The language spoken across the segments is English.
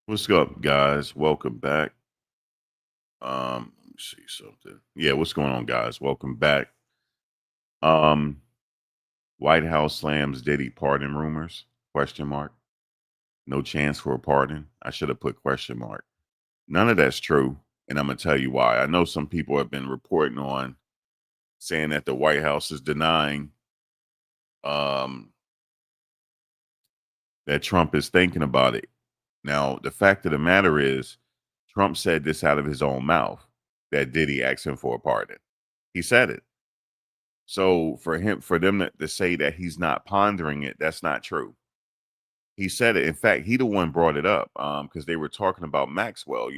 What's up, guys? Welcome back. Let me see something. Yeah, what's going on, guys? Welcome back. Um, White House slams Diddy pardon rumors? Question mark. No chance for a pardon. I should have put question mark. None of that's true, and I'm gonna tell you why. I know some people have been reporting on saying that the White House is denying um that Trump is thinking about it. Now, the fact of the matter is, Trump said this out of his own mouth that Diddy asked him for a pardon. He said it. So for them to say that he's not pondering it, that's not true. He said it. In fact, he the one brought it up because they were talking about Maxwell.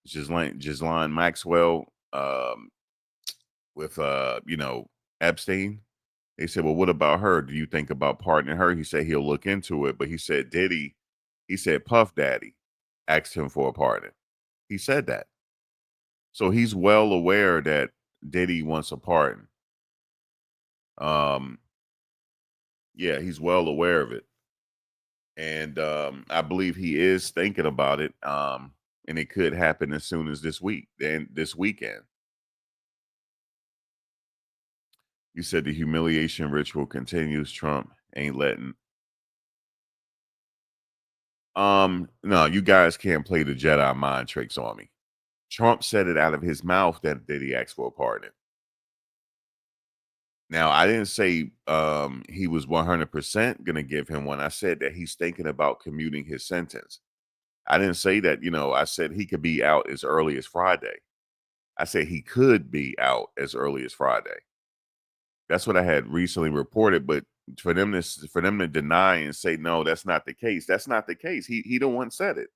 Ghislaine Maxwell with Epstein. They said, well, what about her? Do you think about pardoning her? He said he'll look into it, but he said Diddy. He said Puff Daddy asked him for a pardon. He said that, so he's well aware that Diddy wants a pardon. Um, yeah, he's well aware of it. And I believe he is thinking about it. And it could happen as soon as this week, then this weekend. You said the humiliation ritual continues. Trump ain't letting. No, you guys can't play the Jedi mind tricks on me. Trump said it out of his mouth that he asked for a pardon. Now, I didn't say he was 100% going to give him one. I said that he's thinking about commuting his sentence. I didn't say that, I said he could be out as early as Friday. I said he could be out as early as Friday. That's what I had recently reported. But for them to deny and say no, that's not the case. That's not the case. He the one said it,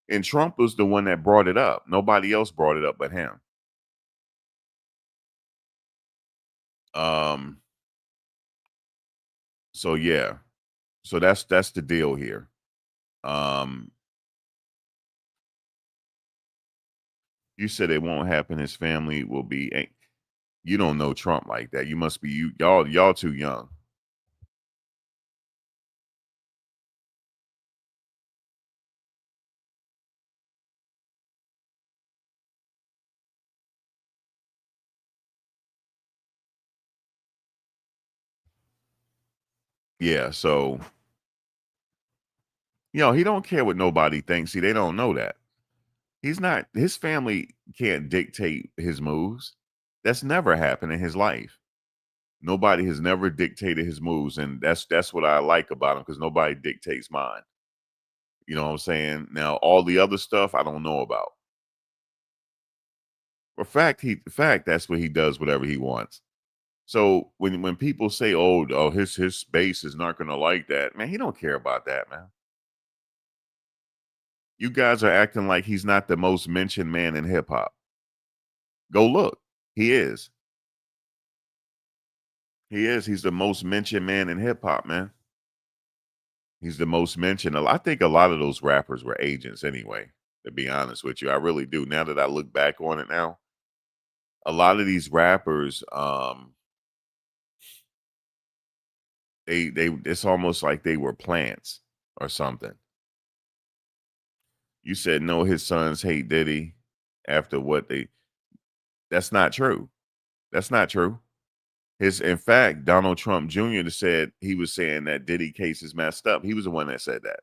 and Trump was the one that brought it up. Nobody else brought it up but him. Um. So yeah. So that's the deal here. Um. You said it won't happen. His family will be. You don't know Trump like that. You must be y'all too young. Yeah. So he don't care what nobody thinks. See, they don't know that. He's not his family can't dictate his moves. That's never happened in his life. Nobody has never dictated his moves, and that's what I like about him because nobody dictates mine. You know what I'm saying? Now, all the other stuff I don't know about. For fact, that's what he does, whatever he wants. So when people say, "Oh, his base is not going to like that," man, he don't care about that, man. You guys are acting like he's not the most mentioned man in hip hop. Go look. He is. He is. He's the most mentioned man in hip hop, man. He's the most mentioned. I think a lot of those rappers were agents anyway, to be honest with you. I really do. Now that I look back on it now, a lot of these rappers, they it's almost like they were plants or something. You said no, his sons hate Diddy after what they that's not true. That's not true. In fact, Donald Trump Jr. said he was saying that Diddy case is messed up. He was the one that said that.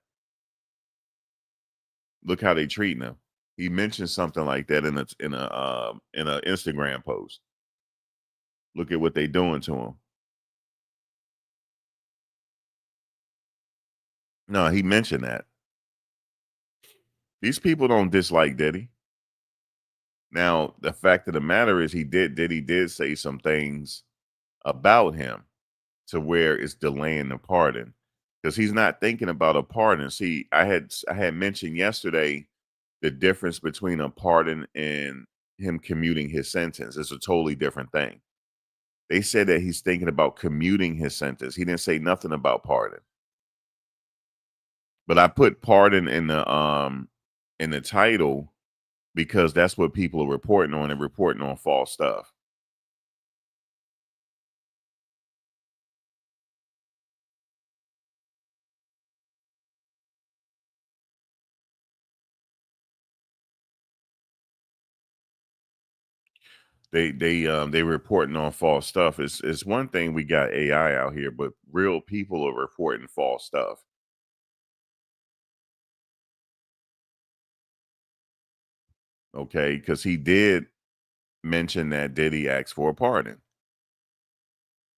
Look how they treating him. He mentioned something like that in a Instagram post. Look at what they doing to him. No, he mentioned that. These people don't dislike Diddy. Now, the fact of the matter is Diddy did say some things about him to where it's delaying the pardon. Because he's not thinking about a pardon. See, I had mentioned yesterday the difference between a pardon and him commuting his sentence. It's a totally different thing. They said that he's thinking about commuting his sentence. He didn't say nothing about pardon. But I put pardon in the title because that's what people are reporting on and reporting on false stuff. They reporting on false stuff. It's one thing we got AI out here, but real people are reporting false stuff. Okay, because he did mention that Diddy asked for a pardon,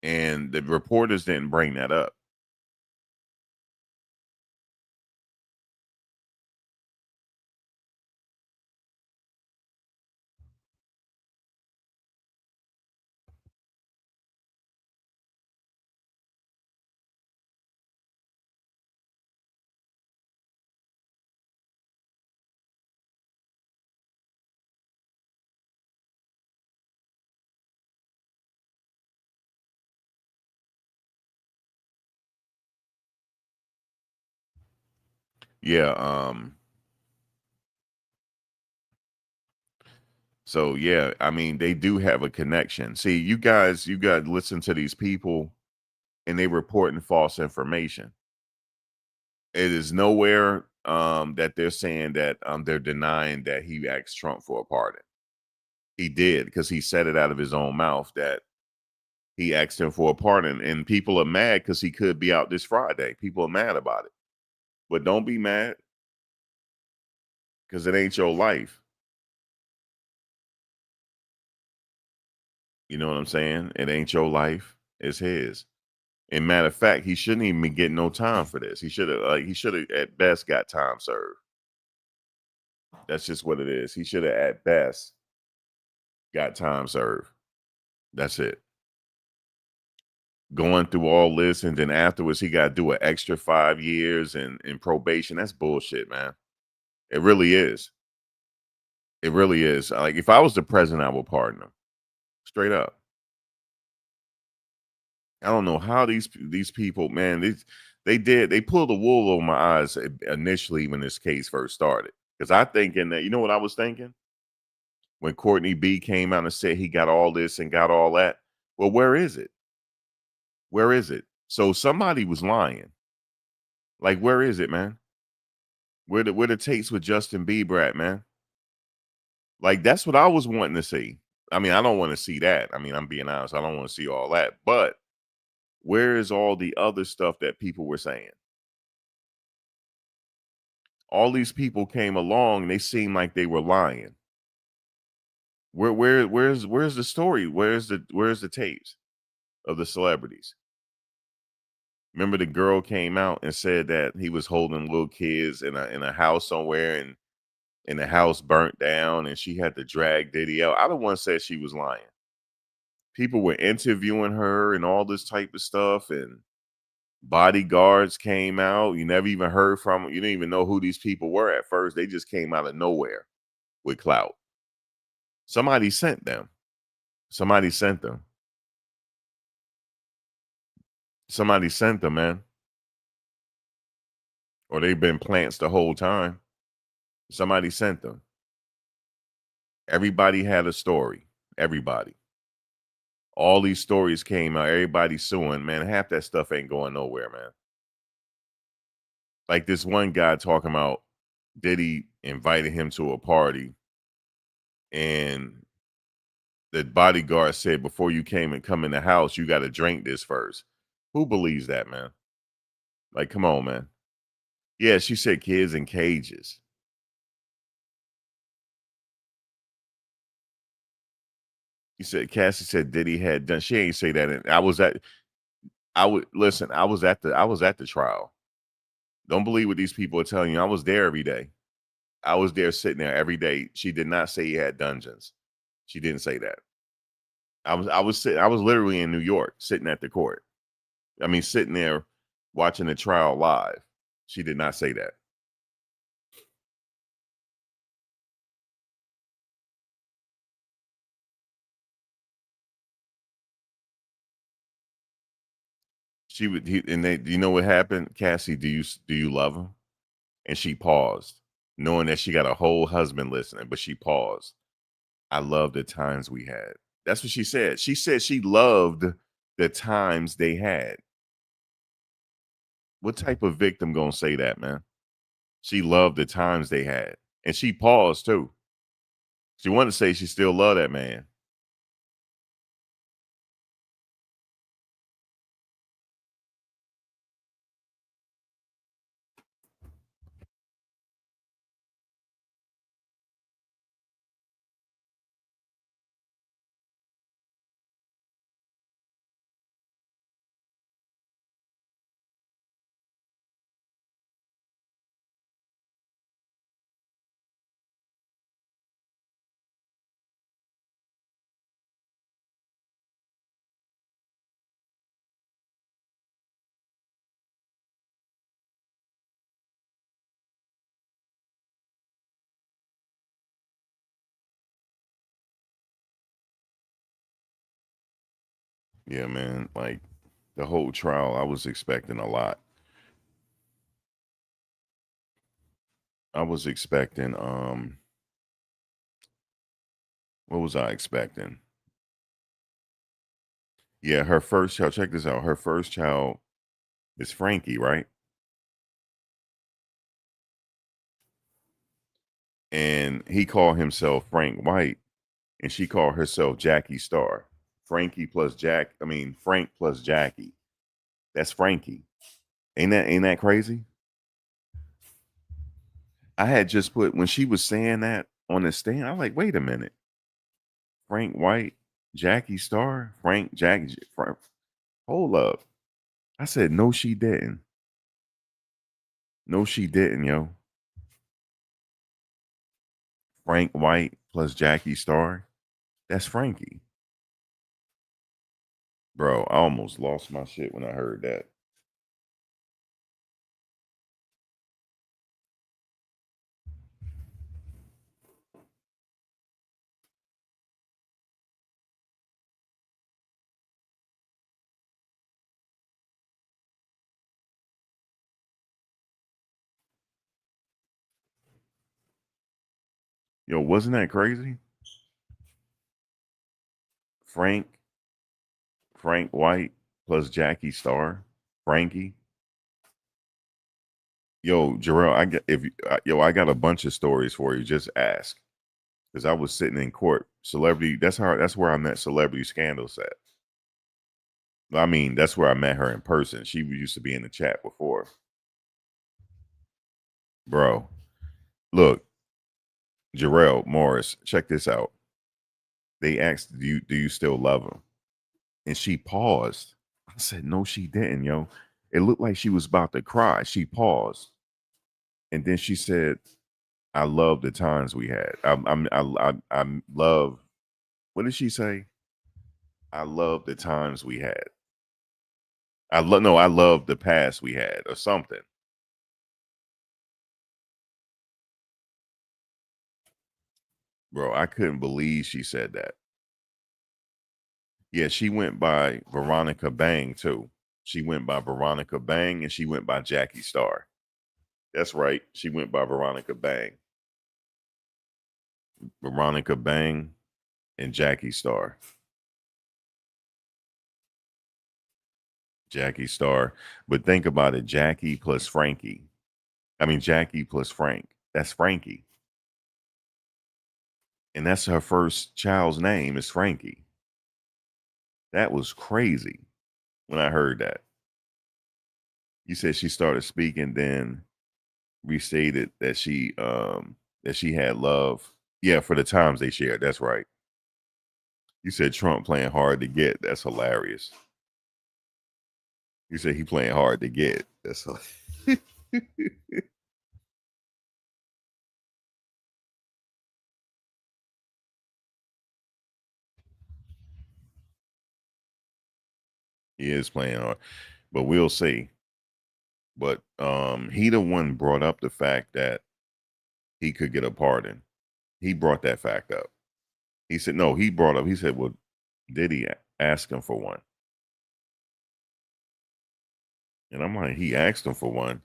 and the reporters didn't bring that up. Yeah. So yeah, I mean, they do have a connection. See, you got to listen to these people, and they reporting false information. It is nowhere that they're saying that they're denying that he asked Trump for a pardon. He did, because he said it out of his own mouth that he asked him for a pardon, and people are mad because he could be out this Friday. People are mad about it, but don't be mad because it ain't your life. You know what I'm saying? It ain't your life. It's his. And matter of fact, he shouldn't even be getting no time for this. He should have at best got time served. That's just what it is. He should have at best got time served. That's it. Going through all this, and then afterwards he got to do an extra 5 years in probation. That's bullshit, man. It really is. It really is. Like, if I was the president, I would pardon him. Straight up. I don't know how these people, man, they pulled the wool over my eyes initially when this case first started. Because I thinking that, you know what I was thinking? When Courtney B came out and said he got all this and got all that. Well, where is it? Where is it? So somebody was lying. Like, where is it, man? Where the tapes with Justin Bieber at, man? Like, that's what I was wanting to see. I mean, I don't want to see that. I mean, I'm being honest. I don't want to see all that. But where is all the other stuff that people were saying? All these people came along and they seemed like they were lying. Where's the story? Where's the tapes of the celebrities? Remember, the girl came out and said that he was holding little kids in a house somewhere, and the house burnt down, and she had to drag Diddy out. I don't want to say she was lying. People were interviewing her and all this type of stuff, and bodyguards came out. You never even heard from them. You didn't even know who these people were at first. They just came out of nowhere with clout. Somebody sent them. Somebody sent them. Somebody sent them, man. Or they've been plants the whole time. Somebody sent them. Everybody had a story. Everybody. All these stories came out. Everybody suing, man. Half that stuff ain't going nowhere, man. Like this one guy talking about Diddy invited him to a party, and the bodyguard said, before you come in the house, you got to drink this first. Who believes that, man? Like, come on, man. Yeah, she said kids in cages. He said Cassie said Diddy had done. She ain't say that. And I would listen. I was at the trial. Don't believe what these people are telling you. I was there every day. I was there sitting there every day. She did not say he had dungeons. She didn't say that. I was literally in New York sitting at the court. I mean, sitting there watching the trial live. She did not say that. And they, you know what happened? Cassie, do you love him? And she paused, knowing that she got a whole husband listening, but she paused. I love the times we had. That's what she said. She said she loved the times they had. What type of victim gonna say that, man? She loved the times they had. And she paused too. She wanted to say she still loved that man. Yeah, man. Like the whole trial, I was expecting a lot. I was expecting, what was I expecting? Yeah, her first child, check this out. Her first child is Frankie, right? And he called himself Frank White, and she called herself Jackie Star. Frank plus Jackie. That's Frankie. Ain't that crazy? I had just put when she was saying that on the stand, I'm like, wait a minute. Frank White, Jackie Star, Frank, hold up. I said, no, she didn't. No, she didn't, yo. Frank White plus Jackie Star. That's Frankie. Bro, I almost lost my shit when I heard that. Yo, wasn't that crazy? Frank, Frank White plus Jackie Star, Frankie. Yo, Jarrell, I got if you, yo, I got a bunch of stories for you. Just ask, because I was sitting in court. Celebrity. That's where I met Celebrity Scandals at. I mean, that's where I met her in person. She used to be in the chat before, bro. Look, Jarrell Morris, check this out. They asked, "Do you still love him?" And she paused. I said, "No, she didn't, yo." It looked like she was about to cry. She paused, and then she said, "I love the times we had. I love." What did she say? I love the times we had. I love the past we had, or something, bro. I couldn't believe she said that. Yeah, she went by Veronica Bang too. She went by Veronica Bang, and she went by Jackie Star. That's right. She went by Veronica Bang. Veronica Bang and Jackie Star. Jackie Star. But think about it, Jackie plus Frankie. Jackie plus Frank. That's Frankie. And that's her first child's name is Frankie. That was crazy when I heard that. You said she started speaking, then restated that she had love. Yeah, for the times they shared. That's right. You said Trump playing hard to get. That's hilarious. You said he playing hard to get. He is playing hard. But we'll see. But he the one brought up the fact that he could get a pardon. He brought that fact up. He said, no, he said, well, Diddy ask him for one? And I'm like, he asked him for one.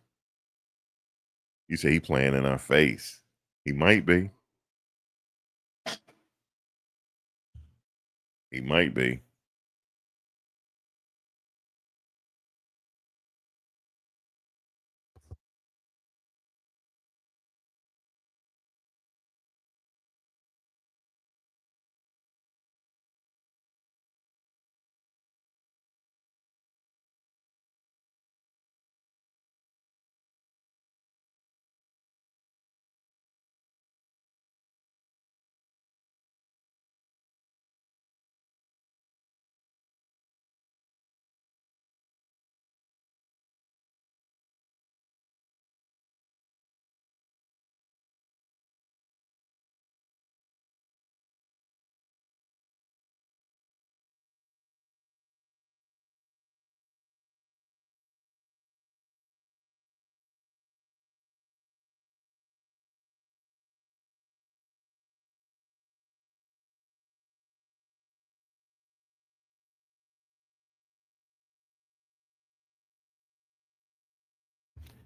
He said he playing in our face. He might be. He might be.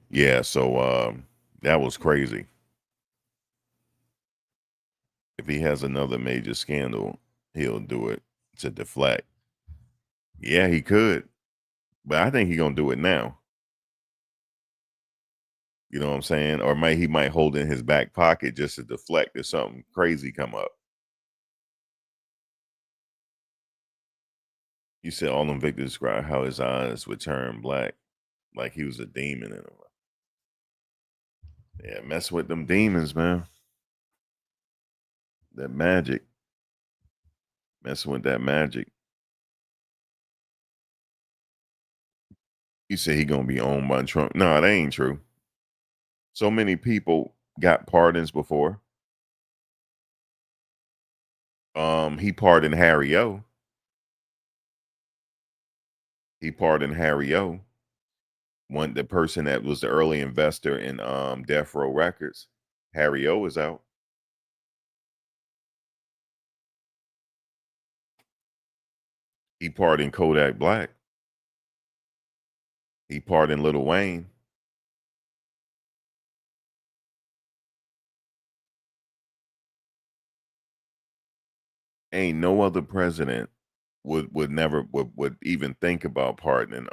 Yeah, so that was crazy. If he has another major scandal, he'll do it to deflect. Yeah, he could, but I think he gonna do it now. You know what I'm saying? Or he might hold it in his back pocket just to deflect if something crazy come up. You said all them victims described how his eyes would turn black, like he was a demon in them. Yeah, mess with them demons, man. That magic, messing with that magic. You say he gonna be owned by Trump? No, that ain't true. So many people got pardons before. He pardoned Harry O. He pardoned Harry O. One the person that was the early investor in Death Row Records. Harry O is out. He pardoned Kodak Black. He pardoned Lil Wayne. Ain't no other president would never would even think about pardoning.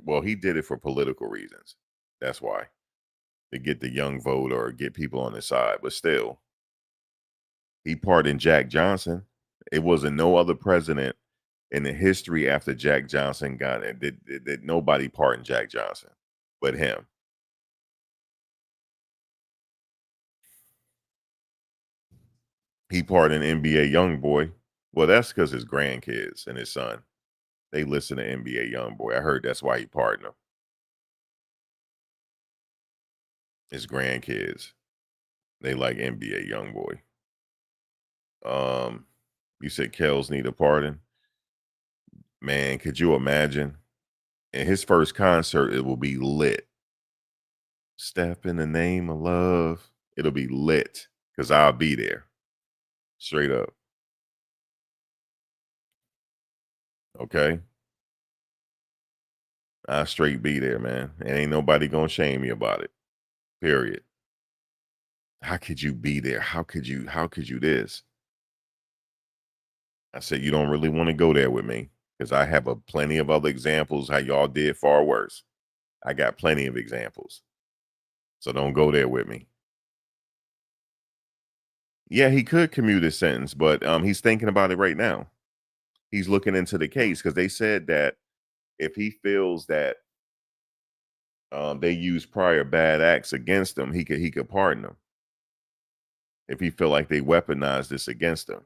Well, he did it for political reasons. That's why, to get the young vote or get people on his side. But still, he pardoned Jack Johnson. It wasn't no other president in the history after Jack Johnson got it that nobody pardoned Jack Johnson but him. He pardoned NBA YoungBoy. Well, that's because his grandkids and his son, they listen to NBA YoungBoy. I heard that's why he pardoned him. His grandkids, they like NBA YoungBoy. Um, you said Kells need a pardon. Man, could you imagine? In his first concert, it will be lit. Step in the name of love. It'll be lit because I'll be there. Straight up. Okay. I'll straight be there, man. And ain't nobody gonna shame me about it. Period. How could you be there? How could you this? I said, you don't really want to go there with me because I have a plenty of other examples how y'all did far worse. I got plenty of examples. So don't go there with me. Yeah, he could commute his sentence, but he's thinking about it right now. He's looking into the case because they said that if he feels that they use prior bad acts against him, he could pardon them if he feel like they weaponized this against him.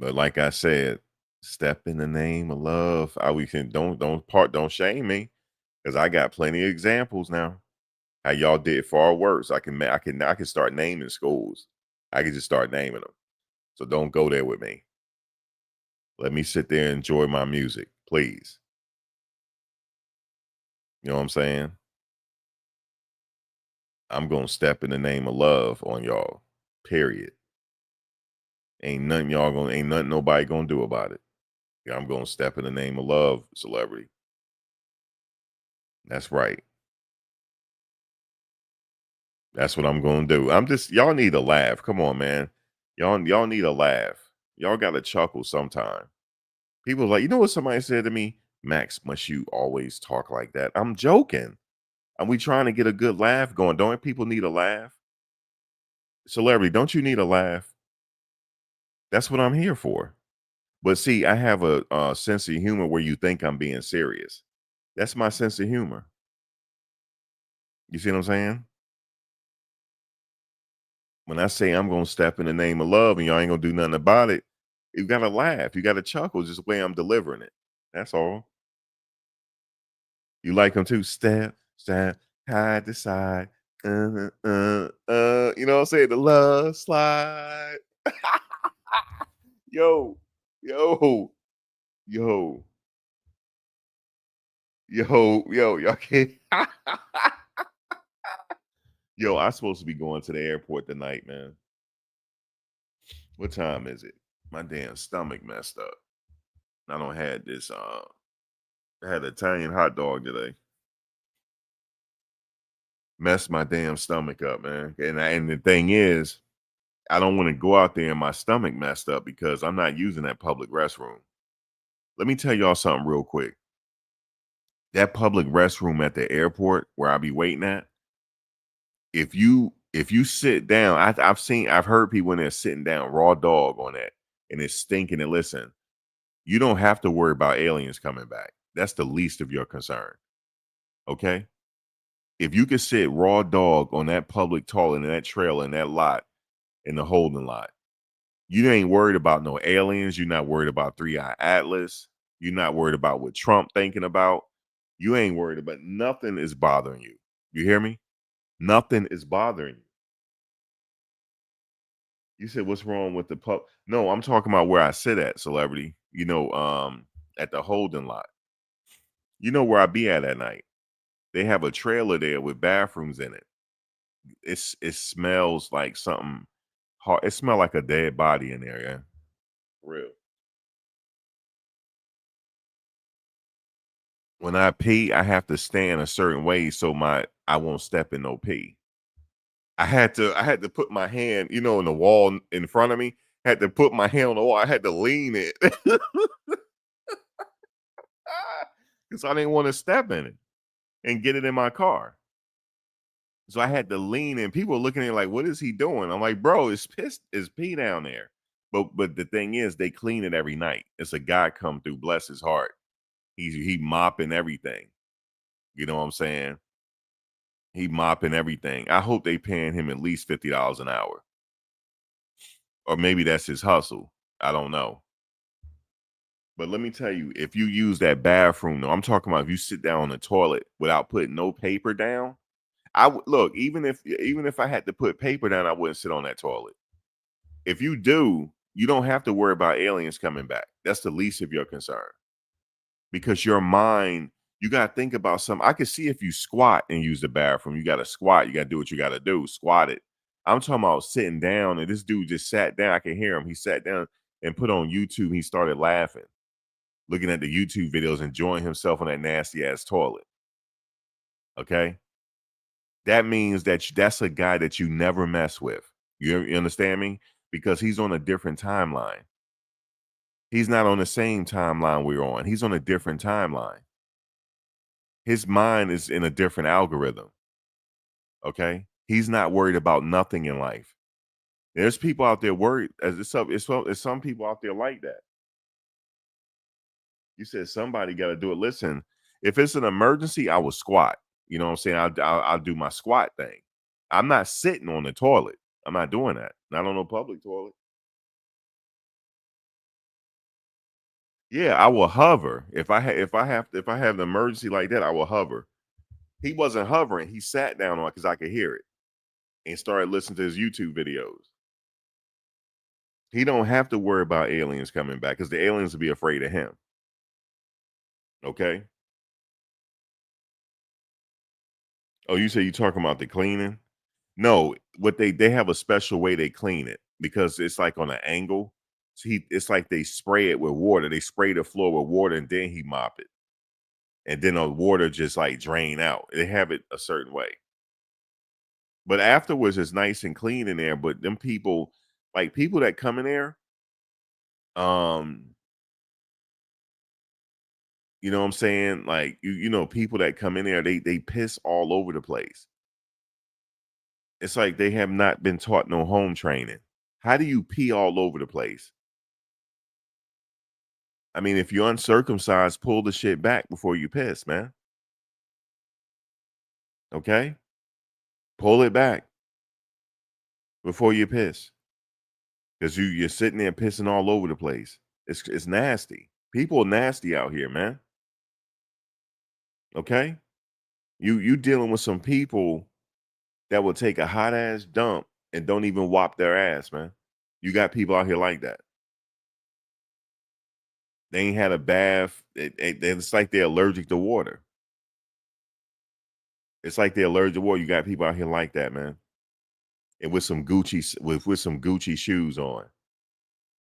But like I said, step in the name of love. I we can don't shame me because I got plenty of examples now. How y'all did far worse. I can start naming schools. I can just start naming them. So don't go there with me. Let me sit there and enjoy my music, please. You know what I'm saying? I'm gonna step in the name of love on y'all. Period. Ain't nothing nobody gonna do about it. Yeah, I'm gonna step in the name of love, celebrity. That's right. That's what I'm gonna do. I'm just y'all need a laugh. Come on, man. Y'all need a laugh. Y'all gotta chuckle sometime. People like, you know what somebody said to me? Max, must you always talk like that? I'm joking. And we trying to get a good laugh going. Don't people need a laugh? Celebrity, don't you need a laugh? That's what I'm here for. But see, I have a sense of humor where you think I'm being serious. That's my sense of humor. You see what I'm saying? When I say I'm gonna step in the name of love and y'all ain't gonna do nothing about it, you gotta laugh. You gotta chuckle just the way I'm delivering it. That's all. You like them too? Step, step, side to side. You know what I'm saying? The love slide. Yo, yo, yo, y'all can't. Yo, I'm supposed to be going to the airport tonight, man. What time is it? My damn stomach messed up. I don't had this. I had Italian hot dog today. Messed my damn stomach up, man. And the thing is, I don't want to go out there and my stomach messed up because I'm not using that public restroom. Let me tell y'all something real quick. That public restroom at the airport where I be waiting at, if you sit down, I've heard people when they're sitting down raw dog on that and it's stinking. And listen, you don't have to worry about aliens coming back. That's the least of your concern. Okay. If you could sit raw dog on that public toilet in that trailer in that lot in the holding lot, you ain't worried about no aliens. You're not worried about Three Eye Atlas. You're not worried about what Trump thinking about. You ain't worried about nothing is bothering you. You hear me? Nothing is bothering you. You said what's wrong with the pub? No, I'm talking about where I sit at, celebrity. At the holding lot. You know where I be at night. They have a trailer there with bathrooms in it. It smells like something hard. It smells like a dead body in there, yeah. Real. When I pee, I have to stand a certain way so I won't step in no pee. I had to put my hand, in the wall in front of me. Had to put my hand on the wall. I had to lean it because I didn't want to step in it and get it in my car. So I had to lean in. People were looking at me like, "What is he doing?" I'm like, "Bro, it's pee down there." But the thing is, they clean it every night. It's a guy come through, bless his heart. He mopping everything. You know what I'm saying? He mopping everything. I hope they paying him at least $50 an hour. Or maybe that's his hustle. I don't know. But let me tell you, if you use that bathroom, though, I'm talking about if you sit down on the toilet without putting no paper down, I would look, even if I had to put paper down, I wouldn't sit on that toilet. If you do, you don't have to worry about aliens coming back. That's the least of your concern. Because your mind, you got to think about something. I could see if you squat and use the bathroom, you got to squat, you got to do what you got to do, squat it. I'm talking about sitting down, and this dude just sat down. I can hear him. He sat down and put on YouTube. He started laughing, looking at the YouTube videos, enjoying himself on that nasty ass toilet. Okay. That means that's a guy that you never mess with. You understand me? Because he's on a different timeline. He's not on the same timeline we're on. He's on a different timeline. His mind is in a different algorithm. Okay. He's not worried about nothing in life. There's people out there worried. As it's some people out there like that. You said somebody got to do it. Listen, if it's an emergency, I will squat. You know what I'm saying? I'll do my squat thing. I'm not sitting on the toilet. I'm not doing that. Not on no public toilet. Yeah, I will hover. If I have an emergency like that, I will hover. He wasn't hovering. He sat down on it because I could hear it and started listening to his YouTube videos. He don't have to worry about aliens coming back because the aliens will be afraid of him. Okay. Oh, you say you talking about the cleaning? No, what they have a special way they clean it because it's like on an angle. So it's like they spray it with water. They spray the floor with water and then he mop it. And then the water just like drain out. They have it a certain way. But afterwards it's nice and clean in there. But them people, like people that come in there, um, you know what I'm saying? Like people that come in there, they piss all over the place. It's like they have not been taught no home training. How do you pee all over the place? I mean, if you're uncircumcised, pull the shit back before you piss, man. Okay? Pull it back before you piss. Because you're sitting there pissing all over the place. It's nasty. People are nasty out here, man. Okay? You dealing with some people that will take a hot ass dump and don't even wop their ass, man. You got people out here like that. They ain't had a bath. It's like they're allergic to water. It's like they're allergic to water. You got people out here like that, man. And with some Gucci shoes on.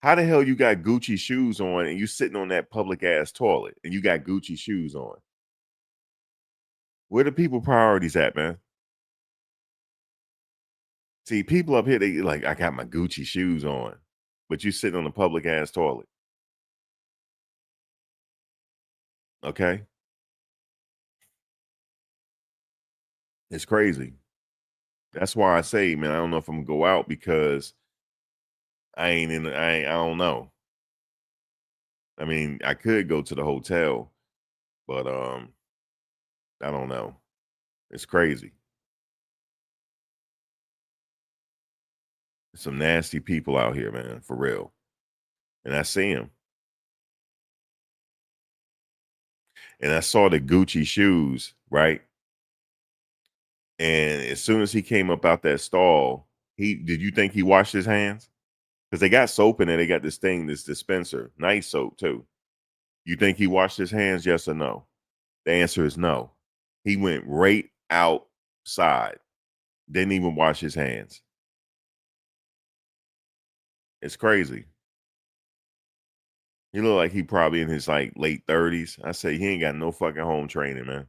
How the hell you got Gucci shoes on and you sitting on that public ass toilet and you got Gucci shoes on? Where the people priorities at, man? See, people up here, they like, I got my Gucci shoes on, but you sitting on a public ass toilet. Okay, it's crazy. That's why I say, man, I don't know if I'm gonna go out because I ain't in. I don't know. I mean, I could go to the hotel, but I don't know. It's crazy. Some nasty people out here, man, for real. And I see them. And I saw the Gucci shoes, right? And as soon as he came up out that stall, he did you think he washed his hands? Because they got soap in there. They got this thing, this dispenser, nice soap too. You think he washed his hands? Yes or no? The answer is no. He went right outside, didn't even wash his hands. It's crazy. He look like he probably in his like late 30s. I say he ain't got no fucking home training, man.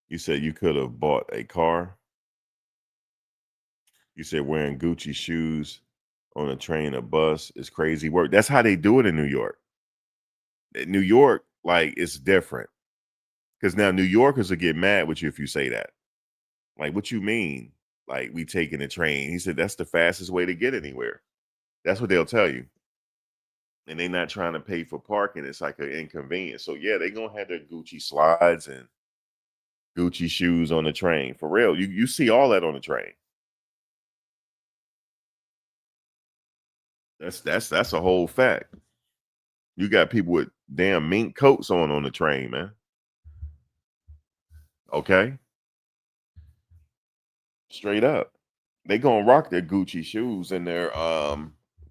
You said you could have bought a car. You said wearing Gucci shoes on a train or bus is crazy work. That's how they do it in New York. In New York, like it's different. Because now New Yorkers will get mad with you if you say that. Like, what you mean? Like, we taking a train. He said that's the fastest way to get anywhere. That's what they'll tell you. And they're not trying to pay for parking. It's like an inconvenience. So yeah, they gonna have their Gucci slides and Gucci shoes on the train. For real. You see all that on the train. That's a whole fact. You got people with damn mink coats on the train, man. Okay, straight up. They gonna rock their Gucci shoes and their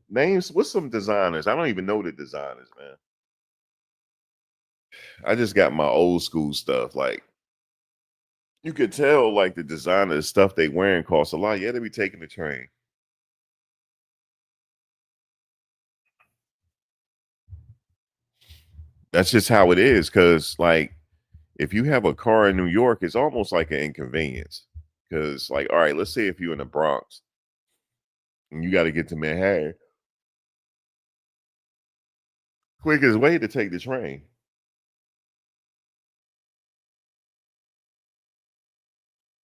names. What's some designers? I don't even know the designers, man. I just got my old school stuff. Like you could tell, like the designers stuff they wearing costs a lot. Yeah, they be taking the train. That's just how it is. Cause like if you have a car in New York, it's almost like an inconvenience. Cause like, all right, let's say if you're in the Bronx and you got to get to Manhattan, quickest way to take the train.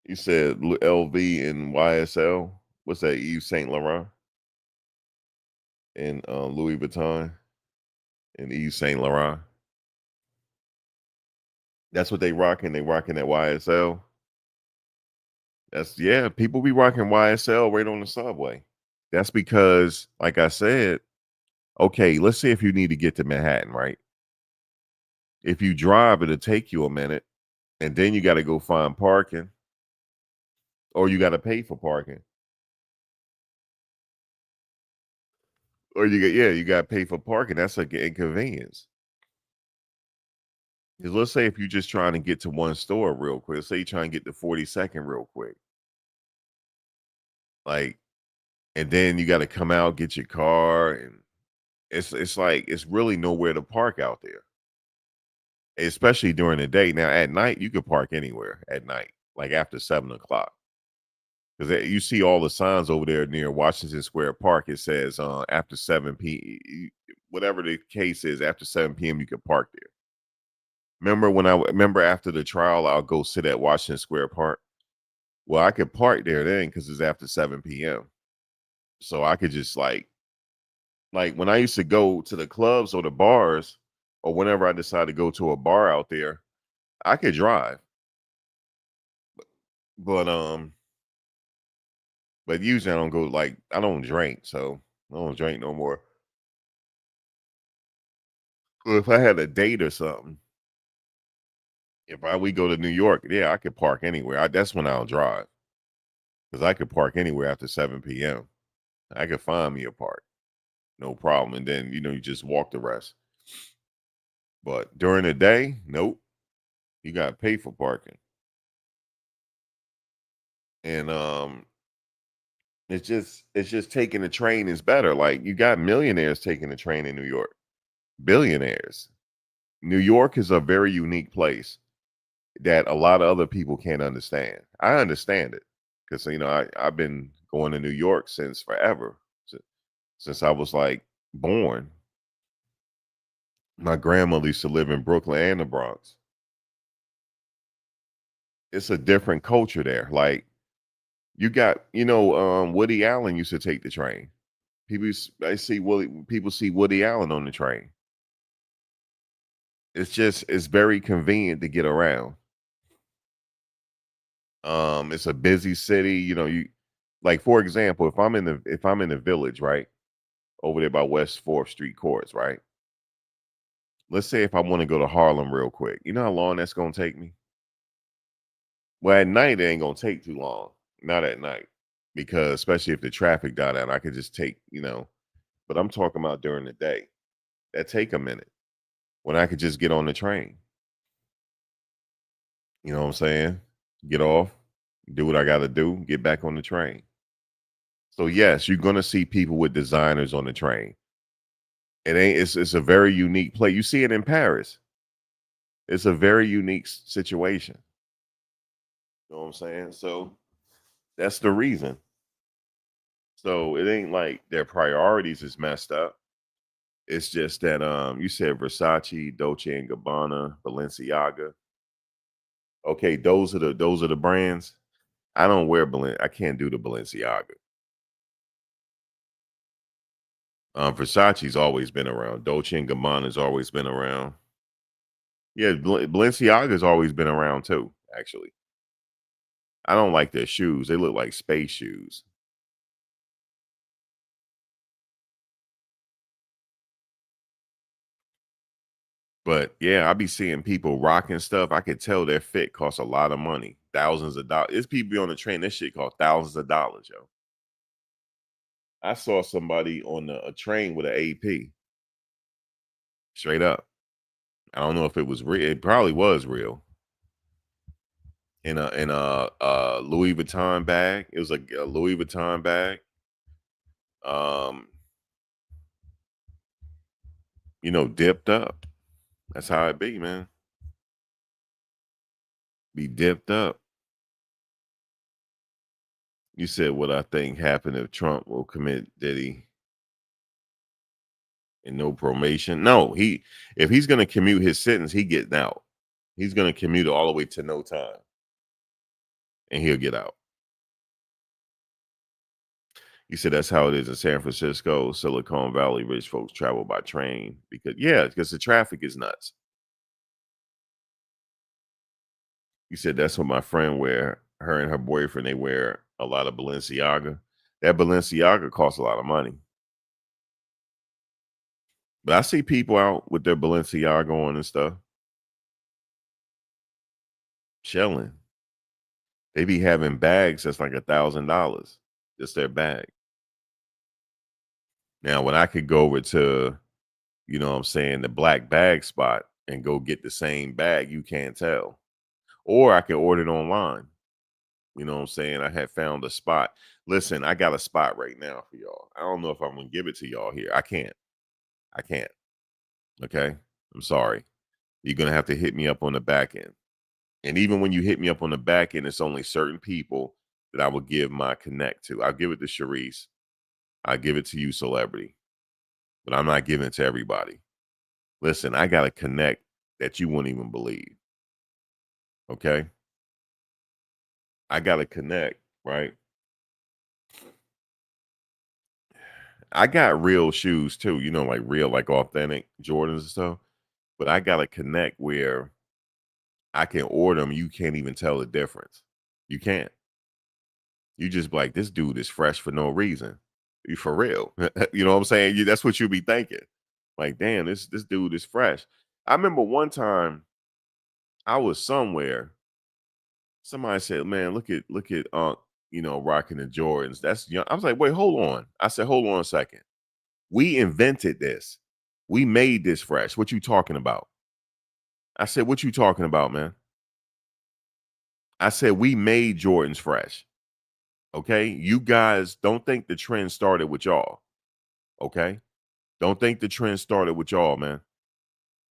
You said LV and YSL. What's that? Yves Saint Laurent and Louis Vuitton and Yves Saint Laurent. That's what they rocking. They rocking at YSL. That's yeah. People be rocking YSL right on the subway. That's because, like I said, okay. Let's say if you need to get to Manhattan, right? If you drive, it'll take you a minute, and then you got to go find parking, or you got to pay for parking, or you get yeah, you got to pay for parking. That's like an inconvenience. Because let's say if you're just trying to get to one store real quick, let's say you're trying to get to 42nd real quick, like, and then you got to come out, get your car, and it's like it's really nowhere to park out there, especially during the day. Now at night, you can park anywhere at night, like after 7 o'clock, because you see all the signs over there near Washington Square Park. It says after 7 p. Whatever the case is, after 7 p.m. you can park there. Remember when I remember after the trial, I'll go sit at Washington Square Park. Well, I could park there then because it's after 7 p.m. So I could just like when I used to go to the clubs or the bars, or whenever I decide to go to a bar out there, I could drive. But but usually I don't go like I don't drink, so I don't drink no more. Well, if I had a date or something, if I we go to New York, yeah, I could park anywhere. That's when I'll drive because I could park anywhere after 7 p.m. I could find me a park, no problem. And then you just walk the rest. But during the day, nope, you got to pay for parking. And it's just taking the train is better. Like you got millionaires taking the train in New York, billionaires. New York is a very unique place that a lot of other people can't understand. I understand it because I've been going to New York since forever, since I was like born. My grandmother used to live in Brooklyn and the Bronx. It's a different culture there. Like you got, Woody Allen used to take the train. I see people see Woody Allen on the train. It's very convenient to get around. It's a busy city. You like for example, if I'm in the village, right over there by West Fourth Street Courts, right. Let's say if I want to go to Harlem real quick, you know how long that's gonna take me? Well, at night it ain't gonna take too long. Not at night, because especially if the traffic died out, I could just take. But I'm talking about during the day. That take a minute when I could just get on the train. You know what I'm saying? Get off, do what I got to do, get back on the train. So yes, you're gonna see people with designers on the train. It's a very unique place. You see it in Paris. It's a very unique situation. You know what I'm saying? So that's the reason. So it ain't like their priorities is messed up. It's just that you said Versace, Dolce and Gabbana, Balenciaga. Okay, those are the brands. I don't wear I can't do the Balenciaga. Versace's always been around. Dolce and Gabbana's always been around. Yeah, Balenciaga's always been around too. Actually, I don't like their shoes. They look like space shoes. But yeah, I be seeing people rocking stuff. I could tell their fit costs a lot of money, thousands of dollars. It's people be on the train. This shit costs thousands of dollars, yo. I saw somebody on a train with an AP, straight up. I don't know if it was real. It probably was real. In a Louis Vuitton bag. It was a Louis Vuitton bag. Um, dipped up. That's how it be, man. Be dipped up. You said what I think happened if Trump will commit Diddy and no probation. No, if he's gonna commute his sentence, he getting out. He's gonna commute it all the way to no time, and he'll get out. You said that's how it is in San Francisco, Silicon Valley. Rich folks travel by train because the traffic is nuts. You said that's what my friend wear. Her and her boyfriend, they wear a lot of Balenciaga. That Balenciaga costs a lot of money. But I see people out with their Balenciaga on and stuff, chilling. They be having bags that's like $1,000. Just their bag. Now, when I could go over to, what I'm saying, the black bag spot and go get the same bag, you can't tell. Or I can order it online. You know what I'm saying? I had found a spot. Listen, I got a spot right now for y'all. I don't know if I'm gonna give it to y'all here. I can't. I can't. Okay. I'm sorry. You're gonna have to hit me up on the back end. And even when you hit me up on the back end, it's only certain people that I will give my connect to. I'll give it to Sharice. I'll give it to you, celebrity. But I'm not giving it to everybody. Listen, I got a connect that you wouldn't even believe. Okay. I got to connect, right? I got real shoes too, like real, like authentic Jordans and stuff. But I got to connect where I can order them. You can't even tell the difference. You can't. You just be like, this dude is fresh for no reason. You for real. You know what I'm saying? That's what you be thinking. Like, damn, this dude is fresh. I remember one time I was somewhere. Somebody said, "Man, look at rocking the Jordans. That's young." I was like, "Wait, hold on." I said, "Hold on a second. We invented this. We made this fresh. What you talking about?" I said, "What you talking about, man?" I said, "We made Jordans fresh." Okay, you guys don't think the trend started with y'all. Okay, don't think the trend started with y'all, man.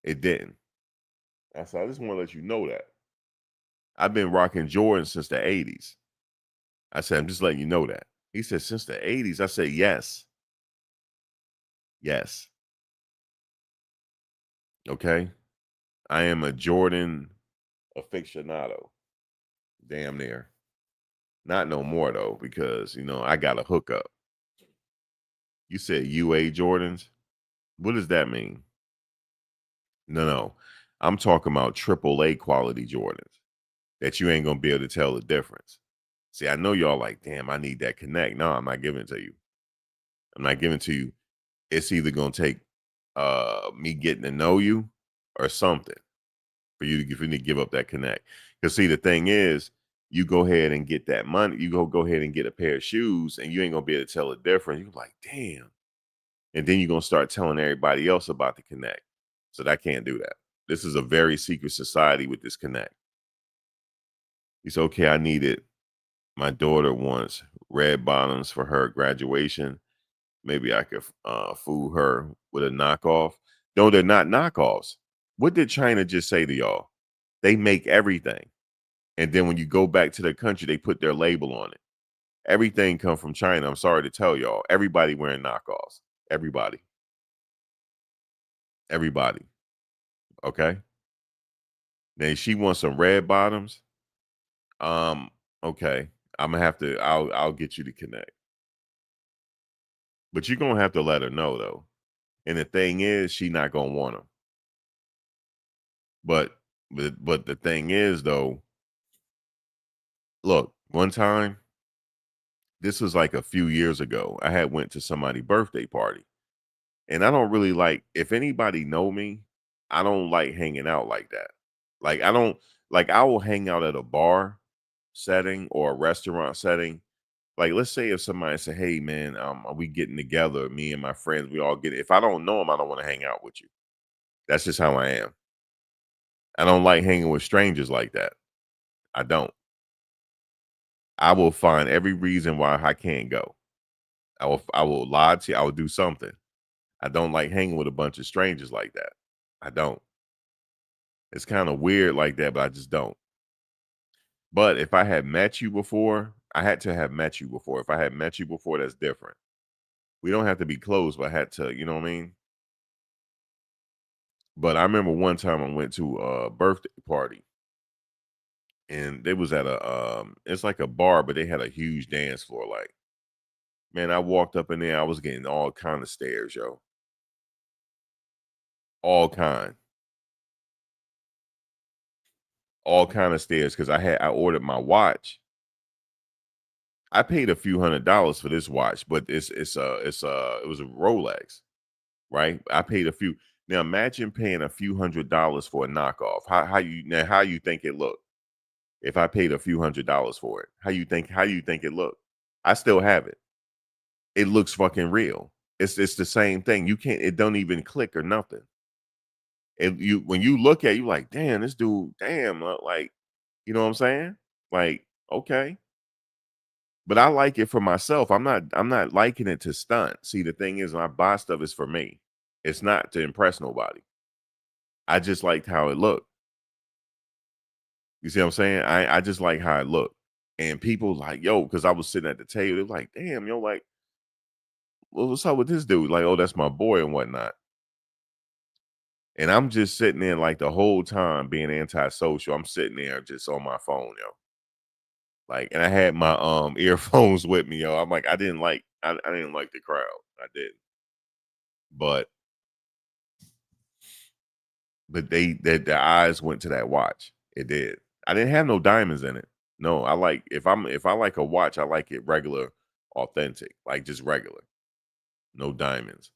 It didn't. That's I just want to let you know that I've been rocking Jordan since the '80s. I said I'm just letting you know that. He said since the '80s. I said yes, yes. Okay, I am a Jordan aficionado. Damn near. Not no more though, because I got a hookup. You said UA Jordans. What does that mean? No, no. I'm talking about AAA quality Jordans that you ain't gonna be able to tell the difference. See, I know y'all like, damn, I need that connect. No, I'm not giving it to you. I'm not giving it to you. It's either gonna take me getting to know you or something for you to give up that connect. Because see, the thing is, you go ahead and get that money, you go ahead and get a pair of shoes, and you ain't gonna be able to tell the difference. You're like, damn. And then you're gonna start telling everybody else about the connect. So that can't do that. This is a very secret society with this connect. It's okay. I need it. My daughter wants red bottoms for her graduation. Maybe I could fool her with a knockoff. No, they're not knockoffs. What did China just say to y'all? They make everything. And then when you go back to their country, they put their label on it. Everything come from China. I'm sorry to tell y'all. Everybody wearing knockoffs. Everybody. Everybody. Okay. Then she wants some red bottoms. Okay. I'm gonna have to I'll get you to connect. But you're gonna have to let her know though. And the thing is, she not gonna want them. But the thing is though, look, one time, this was like a few years ago. I had went to somebody's birthday party. And I don't really like if anybody know me, I don't like hanging out like that. Like I don't like I will hang out at a bar setting or a restaurant setting. Like let's say if somebody say, "Hey man, are we getting together? Me and my friends, we all get it." If I don't know them, I don't want to hang out with you. That's just how I am. I don't like hanging with strangers like that. I don't. I will find every reason why I can't go. I will lie to you. I will do something. I don't like hanging with a bunch of strangers like that. I don't. It's kind of weird like that, but I just don't. But if I had met you before, I had to have met you before. If I had met you before, that's different. We don't have to be close, but I had to, you know what I mean? But I remember one time I went to a birthday party and they was at it's like a bar, but they had a huge dance floor. Like, man, I walked up in there, I was getting all kind of stares, yo. All kind. All kind of stares because I ordered my watch. I paid a few $100s for this watch, but it was a Rolex, right? I paid a few. Now imagine paying a few $100s for a knockoff. How you think it looked if I paid a few $100s for it? How you think it looked? I still have it. It looks fucking real. It's the same thing. You can't. It don't even click or nothing. And you when you look at it, you like, damn, this dude, damn, like, you know what I'm saying? Like, okay. But I like it for myself. I'm not liking it to stunt. See, the thing is when I buy stuff is for me. It's not to impress nobody. I just liked how it looked. You see what I'm saying? I just like how it looked. And people like, yo, because I was sitting at the table, they're like, damn, yo, like, well, what's up with this dude? Like, oh, that's my boy and whatnot. And I'm just sitting there like the whole time being antisocial. I'm sitting there just on my phone, yo. Like, and I had my earphones with me, yo. I'm like, I didn't like the crowd. I didn't. But their eyes went to that watch. It did. I didn't have no diamonds in it. No, I like if I like a watch, I like it regular, authentic, like just regular, no diamonds.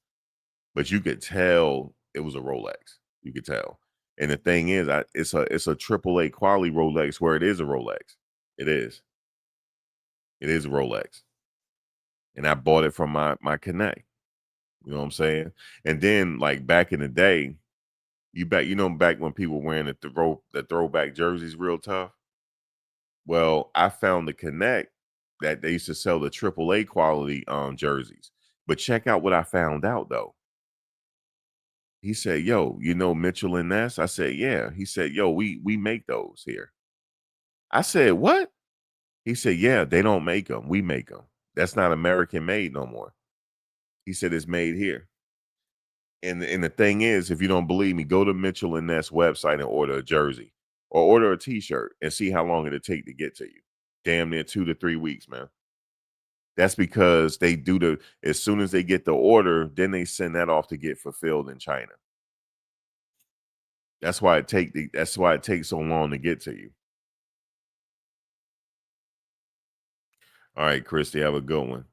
But you could tell it was a Rolex. You could tell. And the thing is, it's a triple A quality Rolex where it is a Rolex. It is. It is a Rolex. And I bought it from my connect. You know what I'm saying? And then like back in the day, back when people were wearing the throwback jerseys real tough. Well, I found the connect. that they used to sell the AAA quality jerseys. But check out what I found out though. He said, "Yo, you know Mitchell and Ness?" I said, "Yeah." He said, "Yo, we make those here." I said, "What?" He said, "Yeah, they don't make them. We make them. That's not American made no more." He said, "It's made here." And the thing is, if you don't believe me, go to Mitchell and Ness website and order a jersey or order a T-shirt and see how long it'll take to get to you. Damn near 2 to 3 weeks, man. That's because they do the as soon as they get the order, then they send that off to get fulfilled in China. That's why it takes so long to get to you. All right, Christy, have a good one.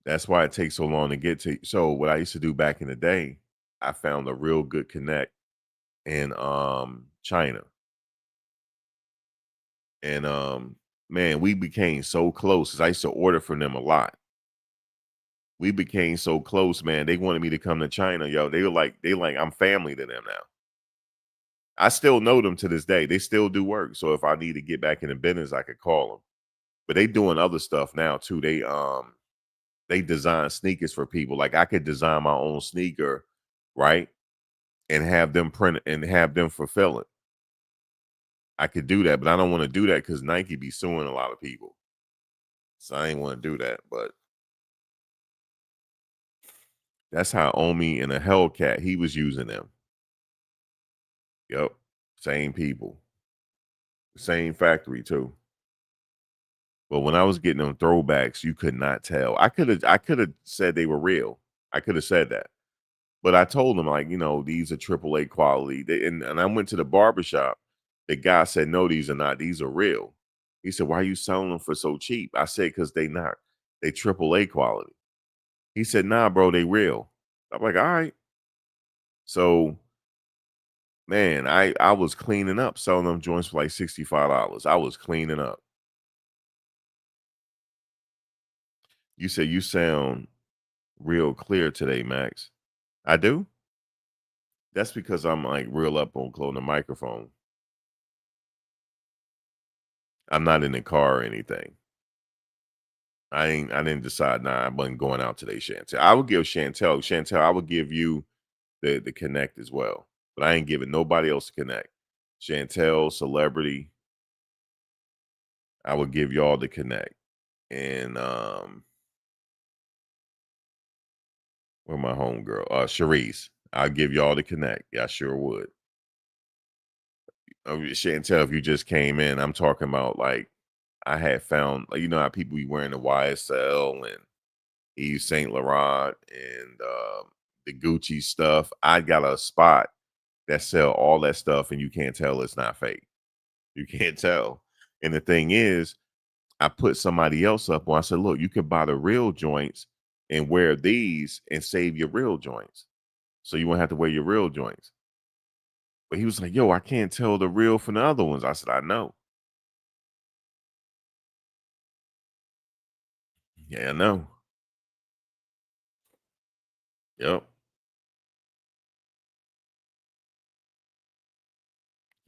That's why it takes so long to get to you. So what I used to do back in the day, I found a real good connect in China. And man, we became so close 'cause I used to order from them a lot. We became so close, man. They wanted me to come to China, yo. They like I'm family to them now. I still know them to this day. They still do work. So if I need to get back into business, I could call them. But they doing other stuff now too. They design sneakers for people. Like I could design my own sneaker, right? And have them print it and have them fulfill it. I could do that, but I don't want to do that because Nike be suing a lot of people. So I ain't want to do that. But that's how Omi and a Hellcat, he was using them. Yep. Same people. Same factory too. But when I was getting them throwbacks, you could not tell. I could have said they were real. I could have said that. But I told them, like, these are AAA quality. And I went to the barbershop. The guy said, no, these are not. These are real. He said, why are you selling them for so cheap? I said, because they not. They AAA quality. He said, nah, bro, they real. I'm like, all right. So, man, I was cleaning up, selling them joints for like $65. I was cleaning up. You said you sound real clear today, Max. I do? That's because I'm like real up on closing the microphone. I'm not in the car or anything. I didn't decide, nah, I wasn't going out today, Chantel. I would give Chantel, I would give you the connect as well. But I ain't giving nobody else to connect. Chantel, celebrity, I would give y'all the connect. And where my homegirl? Sharice. I'll give y'all the connect. Yeah, I sure would. Chantel, if you just came in, I'm talking about like I had found, like, you know how people be wearing the YSL and Yves Saint Laurent and the Gucci stuff. I got a spot that sell all that stuff, and you can't tell it's not fake. You can't tell. And the thing is, I put somebody else up on. I said, look, you can buy the real joints and wear these and save your real joints, so you won't have to wear your real joints. But he was like, yo, I can't tell the real from the other ones. I said, I know. Yeah, I know. Yep.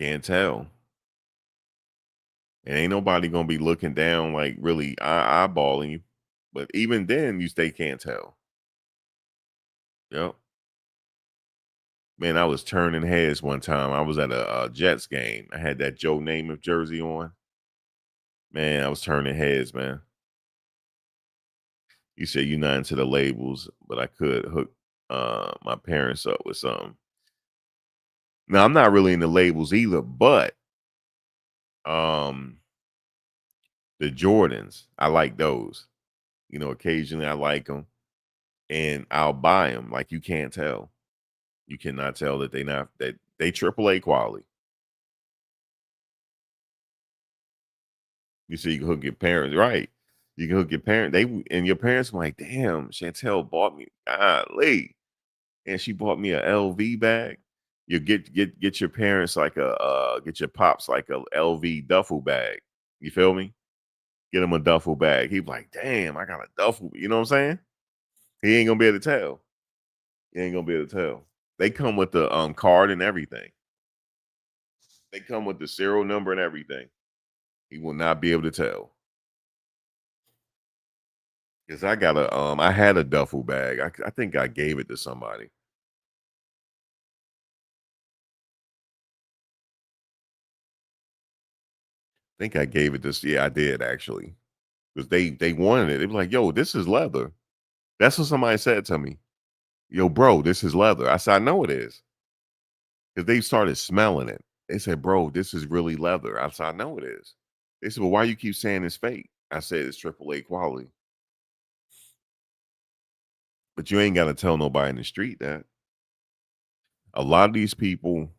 Can't tell. And ain't nobody gonna be looking down like really eyeballing you. But even then, you stay can't tell. Yep. Man, I was turning heads one time. I was at a Jets game. I had that Joe Namath jersey on. Man, I was turning heads, man. You said you're not into the labels, but I could hook my parents up with something. Now I'm not really into labels either, but um the Jordans, I like those. Occasionally I like them and I'll buy them. Like you can't tell. You cannot tell that they AAA quality. You see, you can hook your parents, right? You can hook your parent. And your parents were like, damn, Chantel bought me, golly, and she bought me a LV bag. You get your parents like get your pops like a LV duffel bag. You feel me? Get him a duffel bag. He be like, damn, I got a duffel. You know what I'm saying? He ain't gonna be able to tell. He ain't gonna be able to tell. They come with the card and everything. They come with the serial number and everything. He will not be able to tell. Cause I got I had a duffel bag. I think I gave it to somebody. I think I gave it this. Yeah, I did actually. Cause they wanted it. They were like, "Yo, this is leather." That's what somebody said to me. "Yo, bro, this is leather." I said, "I know it is." Cause they started smelling it. They said, "Bro, this is really leather." I said, "I know it is." They said, "Well, why you keep saying it's fake?" I said, "It's AAA quality." But you ain't got to tell nobody in the street that. A lot of these people,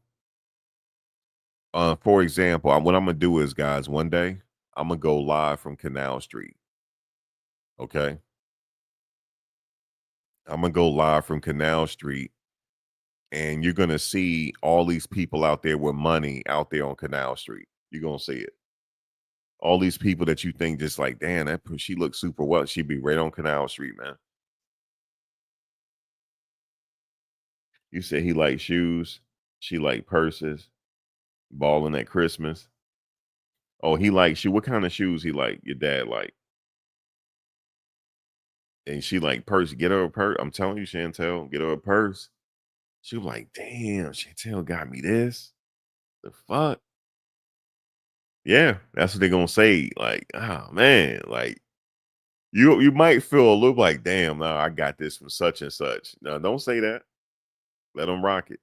for example, what I'm gonna do is, guys, one day I'm gonna go live from Canal Street. Okay, I'm gonna go live from Canal Street, and you're gonna see all these people out there with money out there on Canal Street. You're gonna see it. All these people that you think just like, damn, she looks super well. She be right on Canal Street, man. You said he liked shoes. She liked purses. Balling at Christmas. Oh, he likes shoe. What kind of shoes he like? Your dad like, and she like purse. Get her a purse. I'm telling you, Chantel, get her a purse. She was like, damn, Chantel got me this. The fuck? Yeah, that's what they're gonna say. Like, oh man, like you might feel a little like, damn, no, I got this from such and such. No, don't say that. Let them rock it.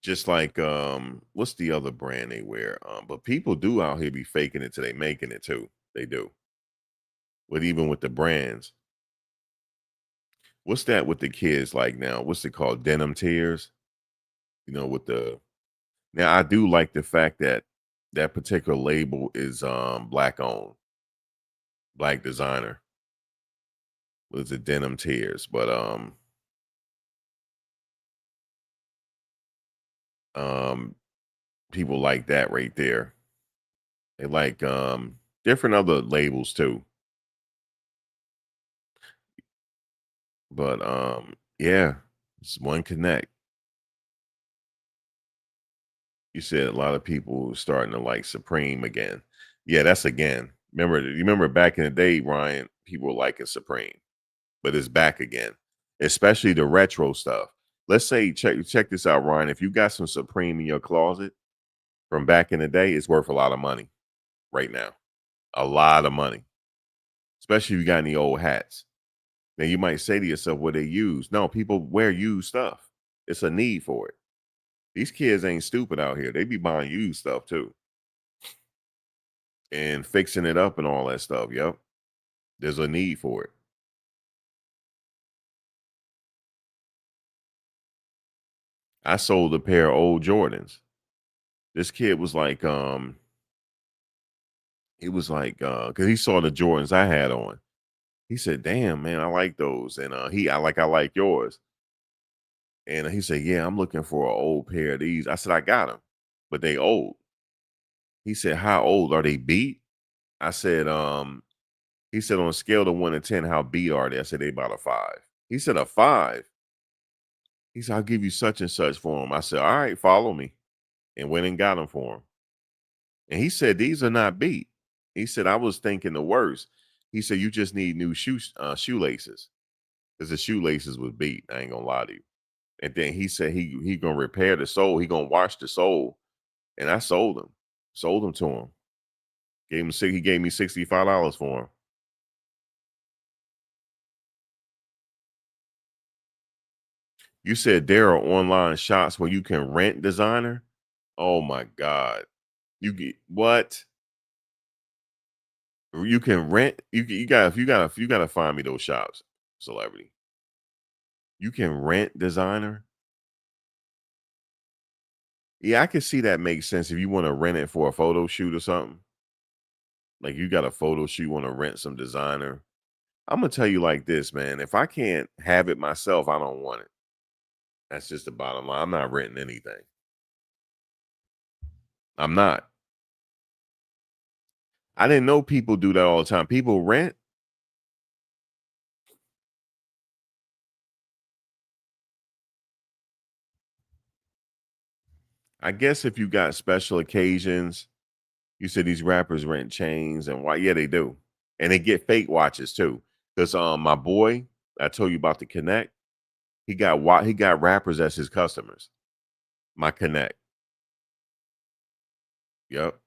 Just like what's the other brand they wear? But people do out here be faking it till they making it too. They do. But even with the brands, what's that with the kids like now? What's it called? Denim tears? You know, with the now I do like the fact that that particular label is black owned, black designer. Was it denim tears? But um people like that right there. They like different other labels too. But yeah, it's one connect. You said a lot of people starting to like Supreme again. Yeah, that's again. You remember back in the day, Ryan, people were liking Supreme, but it's back again, especially the retro stuff. Let's say check this out, Ryan. If you got some Supreme in your closet from back in the day, it's worth a lot of money right now. A lot of money, especially if you got any old hats. Now you might say to yourself, "What they use?" No, people wear used stuff. It's a need for it. These kids ain't stupid out here. They be buying used stuff too and fixing it up and all that stuff. Yep. There's a need for it. I sold a pair of old Jordans. This kid was like, he was like, cause he saw the Jordans I had on. He said, "Damn, man, I like those." And I like yours. And he said, "Yeah, I'm looking for an old pair of these." I said, "I got them, but they old." He said, "How old are they beat?" I said, he said, "On a scale of 1 to 10, how beat are they?" I said, "They about a 5." He said, "A 5?" He said, "I'll give you such and such for them." I said, "All right, follow me." And went and got them for him. And he said, "These are not beat." He said, "I was thinking the worst." He said, "You just need new shoelaces." Because the shoelaces was beat. I ain't gonna lie to you. And then he said he gonna repair the sole. He gonna wash the sole. And I sold him. Sold them to him. He gave me $65 for him. You said there are online shops where you can rent designer. Oh my God. You get what? You can rent you gotta find me those shops, celebrity. You can rent designer. Yeah, I can see that makes sense if you want to rent it for a photo shoot or something. Like you got a photo shoot, want to rent some designer. I'm gonna tell you like this, man. If I can't have it myself, I don't want it. That's just the bottom line. I'm not renting anything. I'm not. I didn't know people do that all the time. People rent. I guess if you got special occasions, you said these rappers rent chains and why? Yeah, they do, and they get fake watches too. Because my boy, I told you about the Connect. He got rappers as his customers. My Connect. Yep.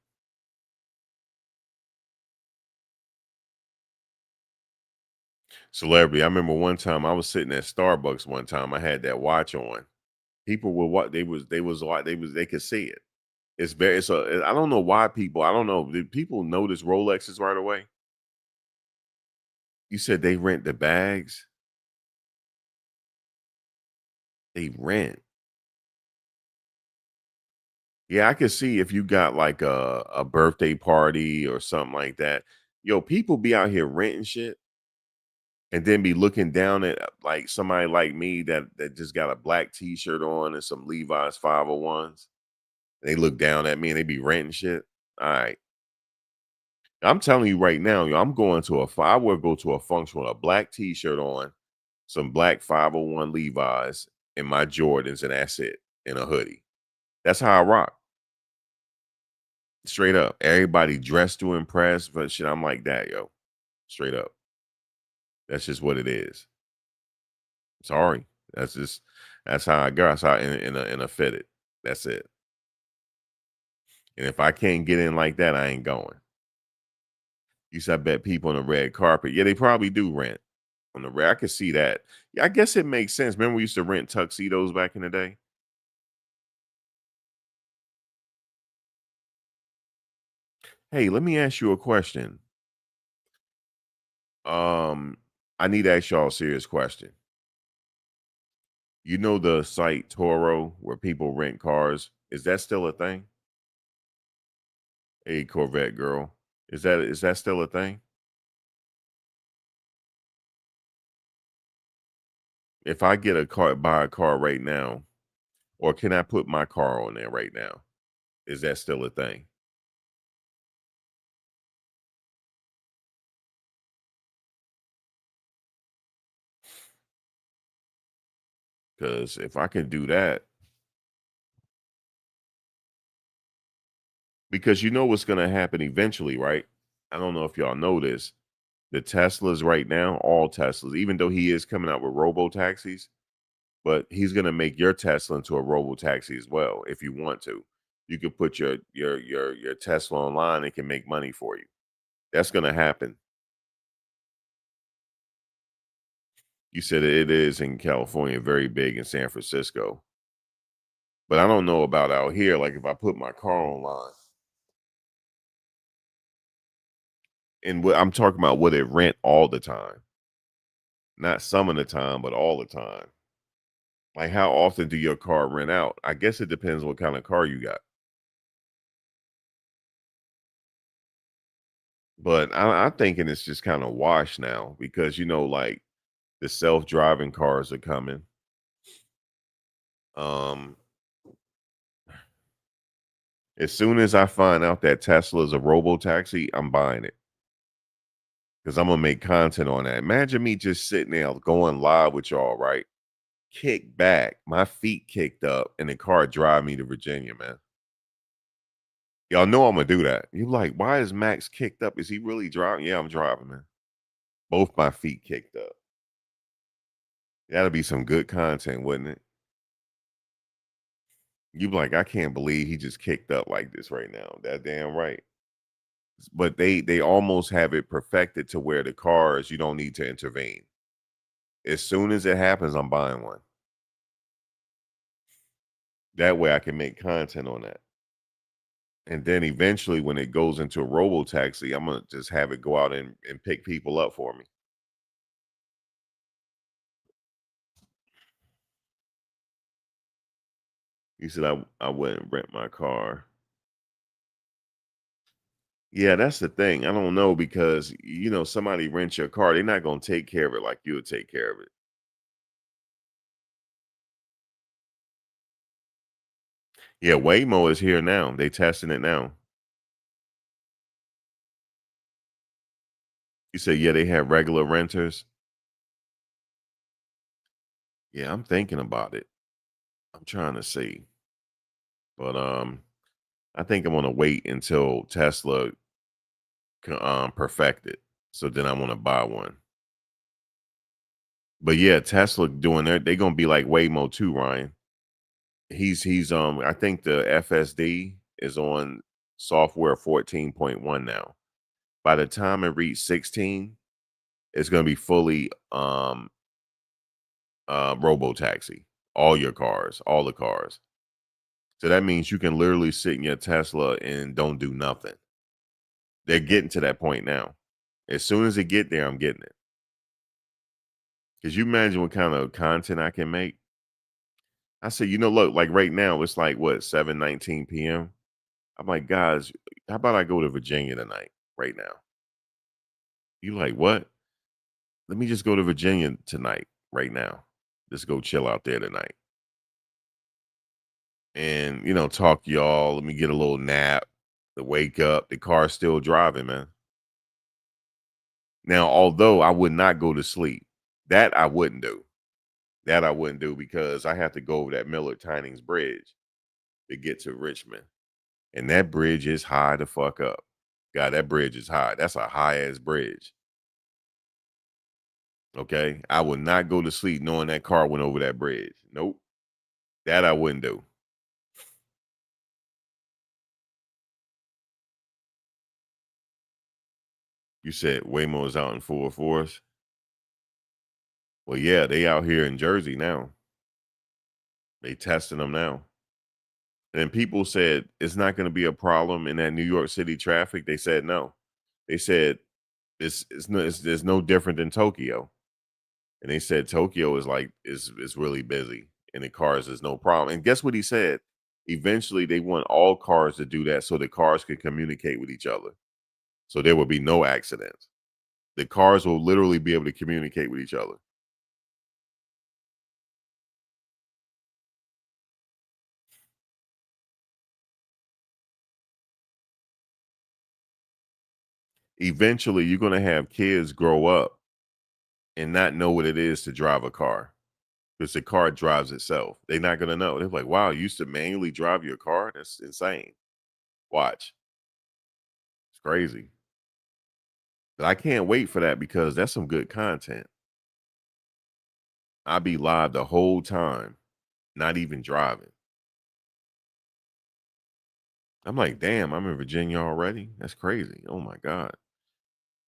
Celebrity. I remember one time I was sitting at Starbucks one time. I had that watch on. People were what they could see it. It's very it's a I don't know why people I don't know. Did people notice Rolexes right away? You said they rent the bags. They rent. Yeah, I could see if you got like a birthday party or something like that. Yo, people be out here renting shit and then be looking down at like somebody like me that just got a black t-shirt on and some Levi's 501s. They look down at me and they be renting shit. All right. I'm telling you right now, yo, I would go to a function with a black t-shirt on, some black 501 Levi's and my Jordans, and that's it, and a hoodie. That's how I rock. Straight up. Everybody dressed to impress, but shit, I'm like that, yo. Straight up. That's just what it is. Sorry. That's how I go. That's how in a fitted. That's it. And if I can't get in like that, I ain't going. You said I bet people on the red carpet. Yeah, they probably do rent on the red. I could see that. Yeah, I guess it makes sense. Remember we used to rent tuxedos back in the day? Hey, let me ask you a question. Um, I need to ask y'all a serious question. You know the site Toro where people rent cars? Is that still a thing? Hey, Corvette girl. Is that still a thing? If I get a car buy a car right now, or can I put my car on there right now? Is that still a thing? Because if I can do that, because you know what's gonna happen eventually, right? I don't know if y'all know this. The Teslas right now, all Teslas, even though he is coming out with robo taxis, but he's gonna make your Tesla into a robo taxi as well if you want to. You could put your Tesla online, it can make money for you. That's gonna happen. You said it is in California, very big in San Francisco. But I don't know about out here. Like if I put my car online and what I'm talking about, would it rent all the time? Not some of the time, but all the time. Like how often do your car rent out? I guess it depends what kind of car you got. But I'm thinking it's just kind of washed now because like the self-driving cars are coming. Um, as soon as I find out that Tesla is a robo taxi, I'm buying it because I'm gonna make content on that. Imagine me just sitting there going live with y'all, right? Kick back, my feet kicked up, and the car drive me to Virginia, man. Y'all know I'm gonna do that. You like, why is Max kicked up? Is he really driving? Yeah, I'm driving, man. Both my feet kicked up. That'll be some good content, wouldn't it? You be like, I can't believe he just kicked up like this right now. That damn right. But they almost have it perfected to where the cars you don't need to intervene. As soon as it happens, I'm buying one. That way I can make content on that. And then eventually when it goes into a robo taxi, I'm gonna just have it go out and pick people up for me. He said I wouldn't rent my car. Yeah, that's the thing. I don't know because somebody rents your car, they're not gonna take care of it like you would take care of it. Yeah, Waymo is here now. They testing it now. You say, yeah, they have regular renters. Yeah, I'm thinking about it. I'm trying to see. But I think I'm gonna wait until Tesla perfect it. So then I want to buy one. But yeah, Tesla doing they gonna be like Waymo too, Ryan. He's I think the FSD is on software 14.1 now. By the time it reaches 16, it's gonna be fully robo taxi. All your cars, all the cars. So that means you can literally sit in your Tesla and don't do nothing. They're getting to that point now. As soon as they get there, I'm getting it. Cause you imagine what kind of content I can make. I said, look, like right now, it's like what, 7:19 PM. I'm like, guys, how about I go to Virginia tonight, right now? You like what? Let me just go to Virginia tonight, right now. Just go chill out there tonight. And, talk to y'all. Let me get a little nap, to wake up. The car's still driving, man. Now, although I would not go to sleep, that I wouldn't do. That I wouldn't do because I have to go over that Miller Tinings Bridge to get to Richmond. And that bridge is high the fuck up. God, that bridge is high. That's a high ass bridge. Okay. I would not go to sleep knowing that car went over that bridge. Nope. That I wouldn't do. You said Waymo's out in full force. Well, yeah, they out here in Jersey now. They testing them now. And people said it's not going to be a problem in that New York City traffic. They said no. They said there's no different than Tokyo. And they said Tokyo is really busy and the cars is no problem. And guess what he said? Eventually they want all cars to do that so the cars can communicate with each other. So there will be no accidents. The cars will literally be able to communicate with each other. Eventually you're going to have kids grow up and not know what it is to drive a car because the car drives itself. They're not going to know. They're like, wow, you used to manually drive your car? That's insane. Watch. It's crazy. But I can't wait for that because that's some good content. I'll be live the whole time, not even driving. I'm like, damn, I'm in Virginia already. That's crazy. Oh my God.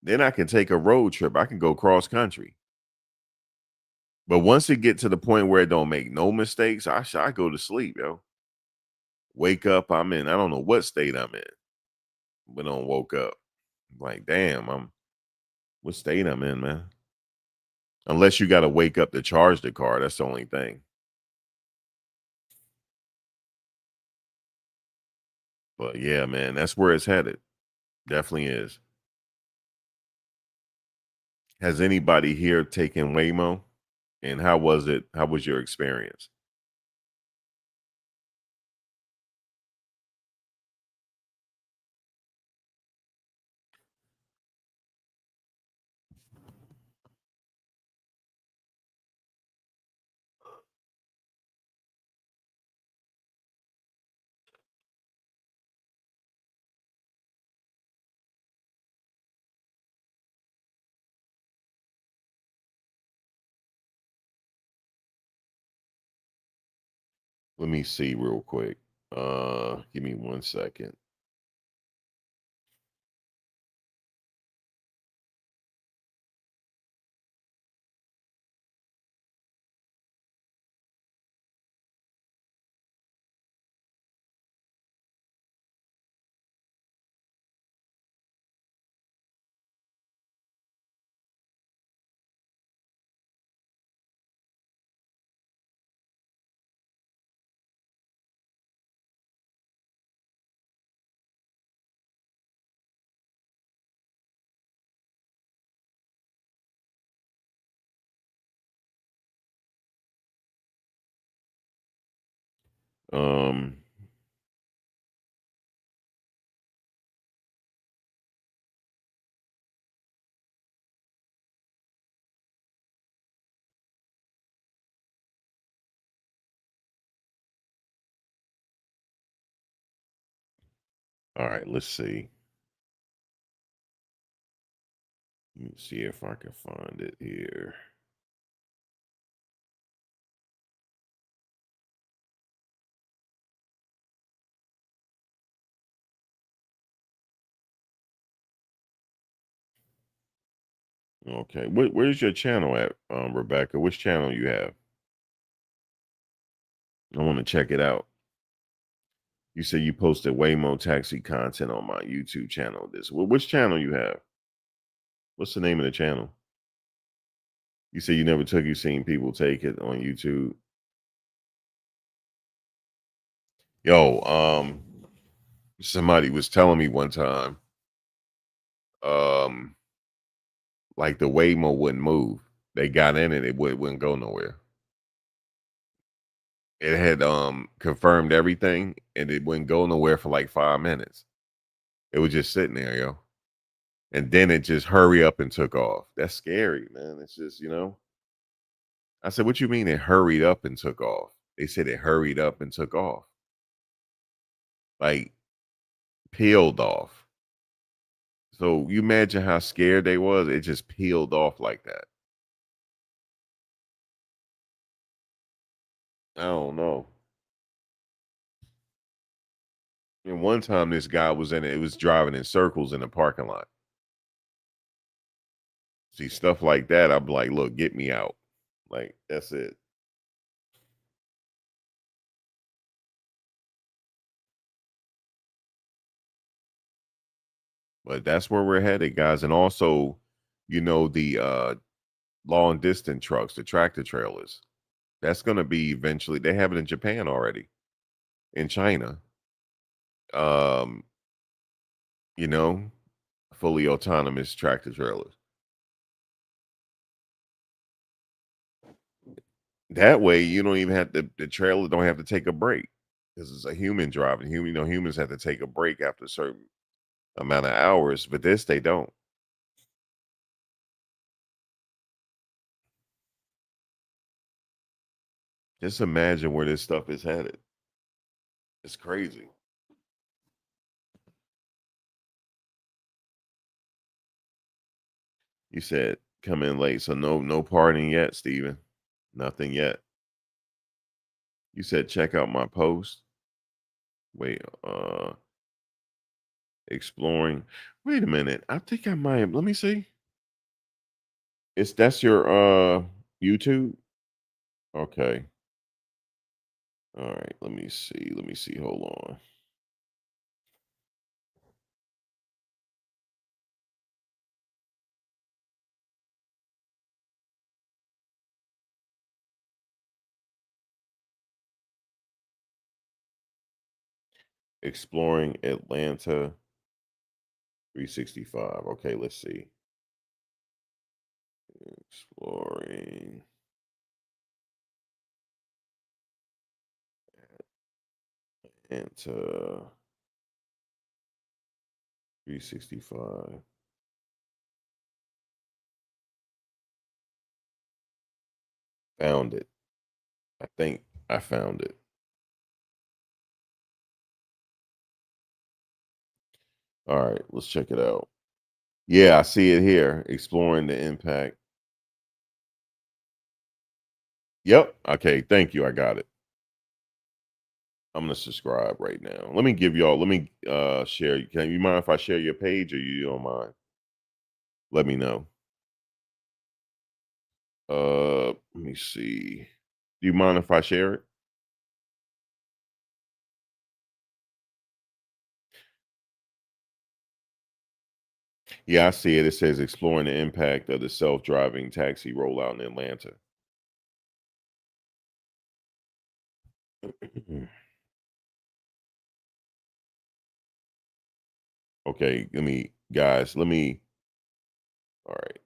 Then I can take a road trip. I can go cross country. But once it get to the point where it don't make no mistakes, I go to sleep, yo. Wake up, I'm in, I don't know what state I'm in, but don't woke up. I'm like, damn, what state I'm in, man. Unless you gotta wake up to charge the car. That's the only thing. But yeah, man, that's where it's headed. Definitely is. Has anybody here taken Waymo? And how was it? How was your experience? Let me see real quick. Give me 1 second. Um, All right, let's see. Let me see if I can find it here. Okay, where's your channel at, Rebecca? Which channel you have? I want to check it out. You said you posted way more taxi content on my YouTube channel. Which channel you have? What's the name of the channel? You said you never took. You seen people take it on YouTube. Yo, somebody was telling me one time, um, like the Waymo wouldn't move. They got in it, wouldn't go nowhere. It had confirmed everything and it wouldn't go nowhere for like 5 minutes. It was just sitting there, yo. And then it just hurry up and took off. That's scary, man. It's just, I said, what you mean it hurried up and took off? They said it hurried up and took off. Like peeled off. So you imagine how scared they was. It just peeled off like that. I don't know. And one time this guy was in it, was driving in circles in the parking lot. See stuff like that. I'm like, look, get me out. Like, that's it. But that's where we're headed, guys. And also, the long distance trucks, the tractor trailers. That's gonna be eventually. They have it in Japan already, in China. Um, you know, fully autonomous tractor trailers. That way, you don't even have the trailer don't have to take a break because it's a human driving. Humans have to take a break after a certain amount of hours, but this they don't. Just imagine where this stuff is headed. It's crazy. You said come in late, so no partying yet, Steven. Nothing yet. You said check out my post. Wait, exploring. Wait a minute. I think I might have, let me see. That's your YouTube? Okay. All right. Let me see. Let me see. Hold on. Exploring Atlanta 365. Okay, let's see. Exploring Atlanta 365. Found it. I think I found it. All right, let's check it out. Yeah, I see it here. Exploring the impact. Yep. Okay, thank you. I got it. I'm gonna subscribe right now. Let me share. Can you mind if I share your page or you don't mind? Let me know. Let me see. Do you mind if I share it? Yeah, I see it. It says exploring the impact of the self-driving taxi rollout in Atlanta. Okay, let me all right,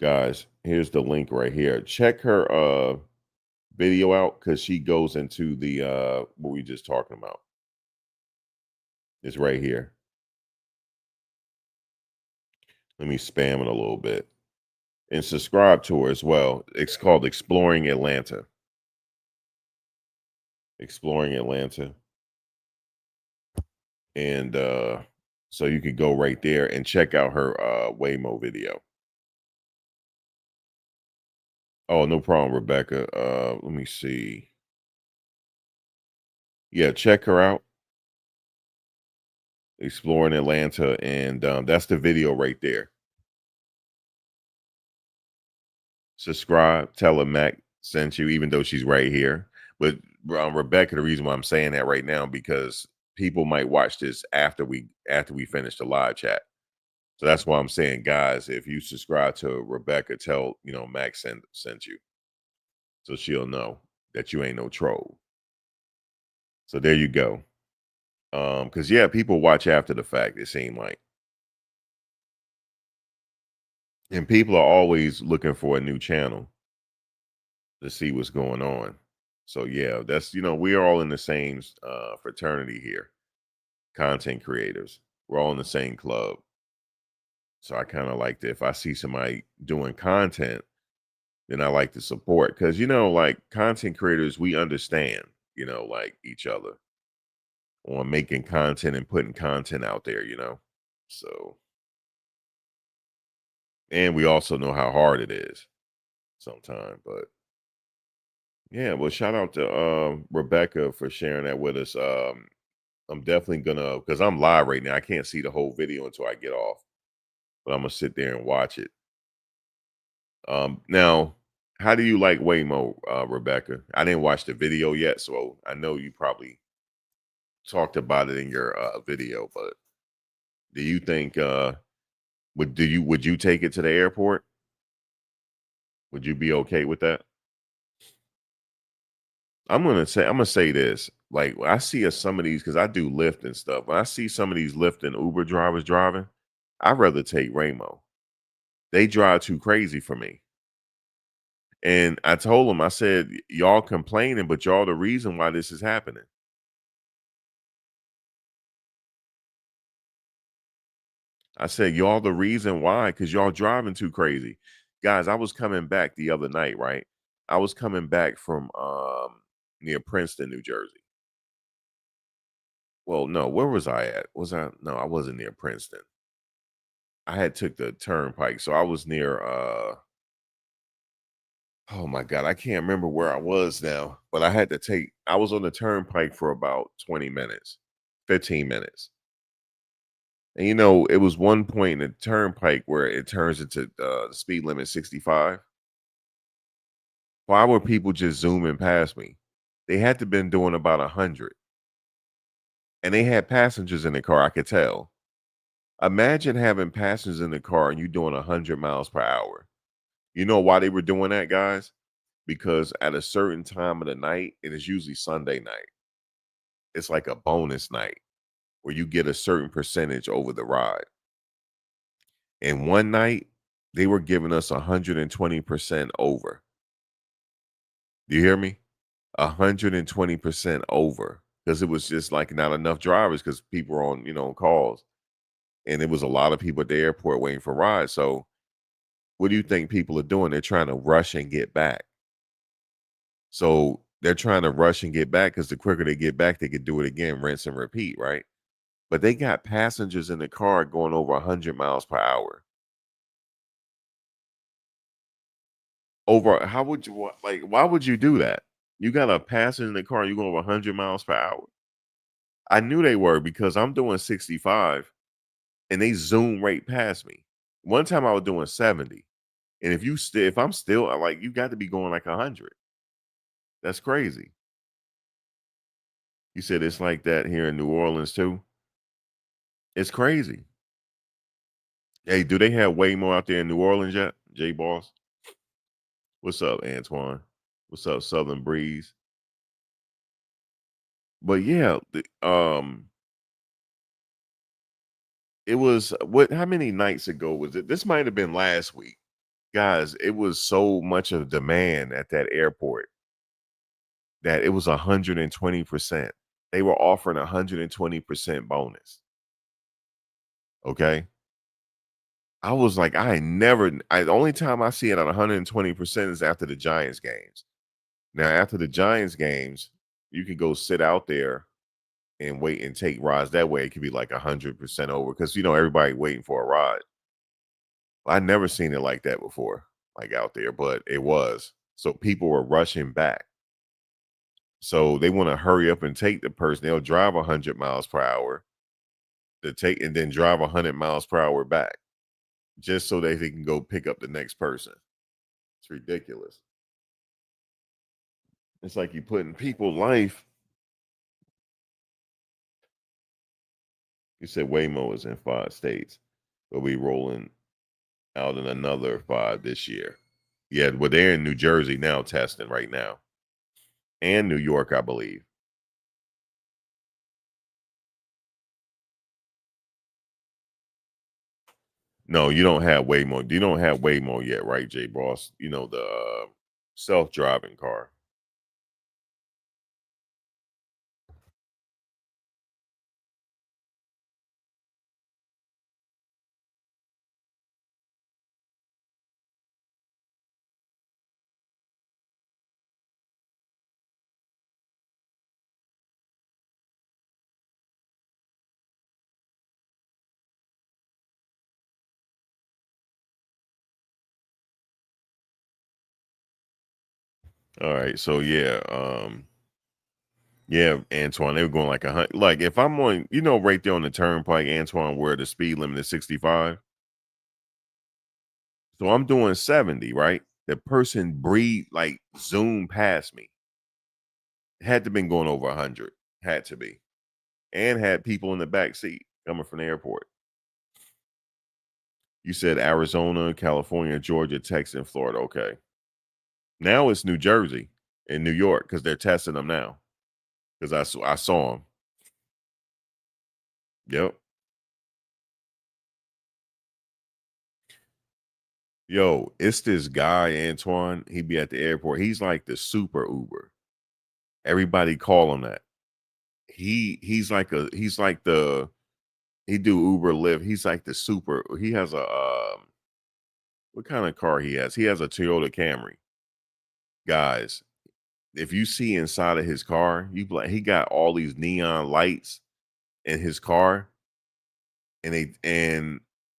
guys, here's the link right here. Check her video out because she goes into the what we just talking about. It's right here. Let me spam it a little bit. And subscribe to her as well. It's called Exploring Atlanta. Exploring Atlanta. And so you could go right there and check out her Waymo video. Oh, no problem, Rebecca. Let me see. Yeah, check her out. Exploring Atlanta, and that's the video right there. Subscribe, tell her Mac sent you, even though she's right here. But Rebecca, the reason why I'm saying that right now because people might watch this after we finish the live chat. So that's why I'm saying, guys, if you subscribe to Rebecca, tell Mac sent you, so she'll know that you ain't no troll. So there you go. Because yeah, people watch after the fact. It seemed like, and people are always looking for a new channel to see what's going on. So yeah, that's we're all in the same fraternity here, content creators. We're all in the same club. So I kind of like to, if I see somebody doing content, then I like to support because like content creators, we understand, like each other on making content and putting content out there. So, and we also know how hard it is sometimes, but yeah, well, shout out to Rebecca for sharing that with us. I'm definitely gonna, because I'm live right now. I can't see the whole video until I get off, but I'm gonna sit there and watch it. Now, how do you like Waymo, Rebecca? I didn't watch the video yet, so I know you probably talked about it in your video, but do you think would you take it to the airport? Would you be okay with that? I'm gonna say this. Like when I see some of these, because I do Lyft and stuff. When I see some of these Lyft and Uber drivers driving, I'd rather take Waymo. They drive too crazy for me. And I told them, I said, y'all complaining, but y'all the reason why this is happening. I said, y'all the reason why, because y'all driving too crazy. Guys, I was coming back the other night, right? I was coming back from near Princeton, New Jersey. Well, no, where was I at? Was I no, I wasn't near Princeton. I had took the turnpike. So I was near oh my God, I can't remember where I was now, but I was on the turnpike for about 20 minutes, 15 minutes. And it was one point in the turnpike where it turns into the speed limit 65. Why were people just zooming past me? They had to been doing about 100. And they had passengers in the car, I could tell. Imagine having passengers in the car and you doing 100 miles per hour. You know why they were doing that, guys? Because at a certain time of the night, it is usually Sunday night. It's like a bonus night where you get a certain percentage over the ride. And one night, they were giving us 120% over. Do you hear me? 120% over because it was just like not enough drivers because people were on, calls. And it was a lot of people at the airport waiting for rides. So what do you think people are doing? They're trying to rush and get back. So they're trying to rush and get back because the quicker they get back, they could do it again, rinse and repeat, right? But they got passengers in the car going over 100 miles per hour. Over, how would you like? Why would you do that? You got a passenger in the car, you go over 100 miles per hour. I knew they were because I'm doing 65 and they zoom right past me. One time I was doing 70. And if I'm still like, you got to be going like 100. That's crazy. You said it's like that here in New Orleans too. It's crazy. Hey, do they have Waymo out there in New Orleans yet? J Boss. What's up, Antoine? What's up, Southern Breeze? But yeah, it was what how many nights ago was it? This might have been last week. Guys, it was so much of demand at that airport that it was 120%. They were offering 120% bonus. Okay. I was like, the only time I see it at 120% is after the Giants games. Now, after the Giants games, you can go sit out there and wait and take rides. That way it could be like 100% over because everybody waiting for a ride. I never seen it like that before, like out there, but it was. So people were rushing back. So they want to hurry up and take the person. They'll drive 100 miles per hour to take and then drive 100 miles per hour back just so that they can go pick up the next person. It's ridiculous. It's like you putting people life. You said Waymo is in 5 states, but we rolling out in another 5 this year. Yeah, well, they're in New Jersey now testing right now, and New York, I believe. No, you don't have Waymo. You don't have Waymo yet, right, Jay Boss? The self-driving car. All right, so yeah, yeah, Antoine, they were going like 100. Like if I'm on, right there on the turnpike, Antoine, where the speed limit is 65. So I'm doing 70, right? The person breathe like zoom past me. Had to been going over 100. Had to be. And had people in the back seat coming from the airport. You said Arizona, California, Georgia, Texas, and Florida. Okay. Now it's New Jersey and New York because they're testing them now. Because I saw them. Yep. Yo, it's this guy, Antoine. He be at the airport. He's like the super Uber. Everybody call him that. He's like the he do Uber Lyft. He's like the super. He has a what kind of car he has? He has a Toyota Camry. Guys, if you see inside of his car, you be like he got all these neon lights in his car, and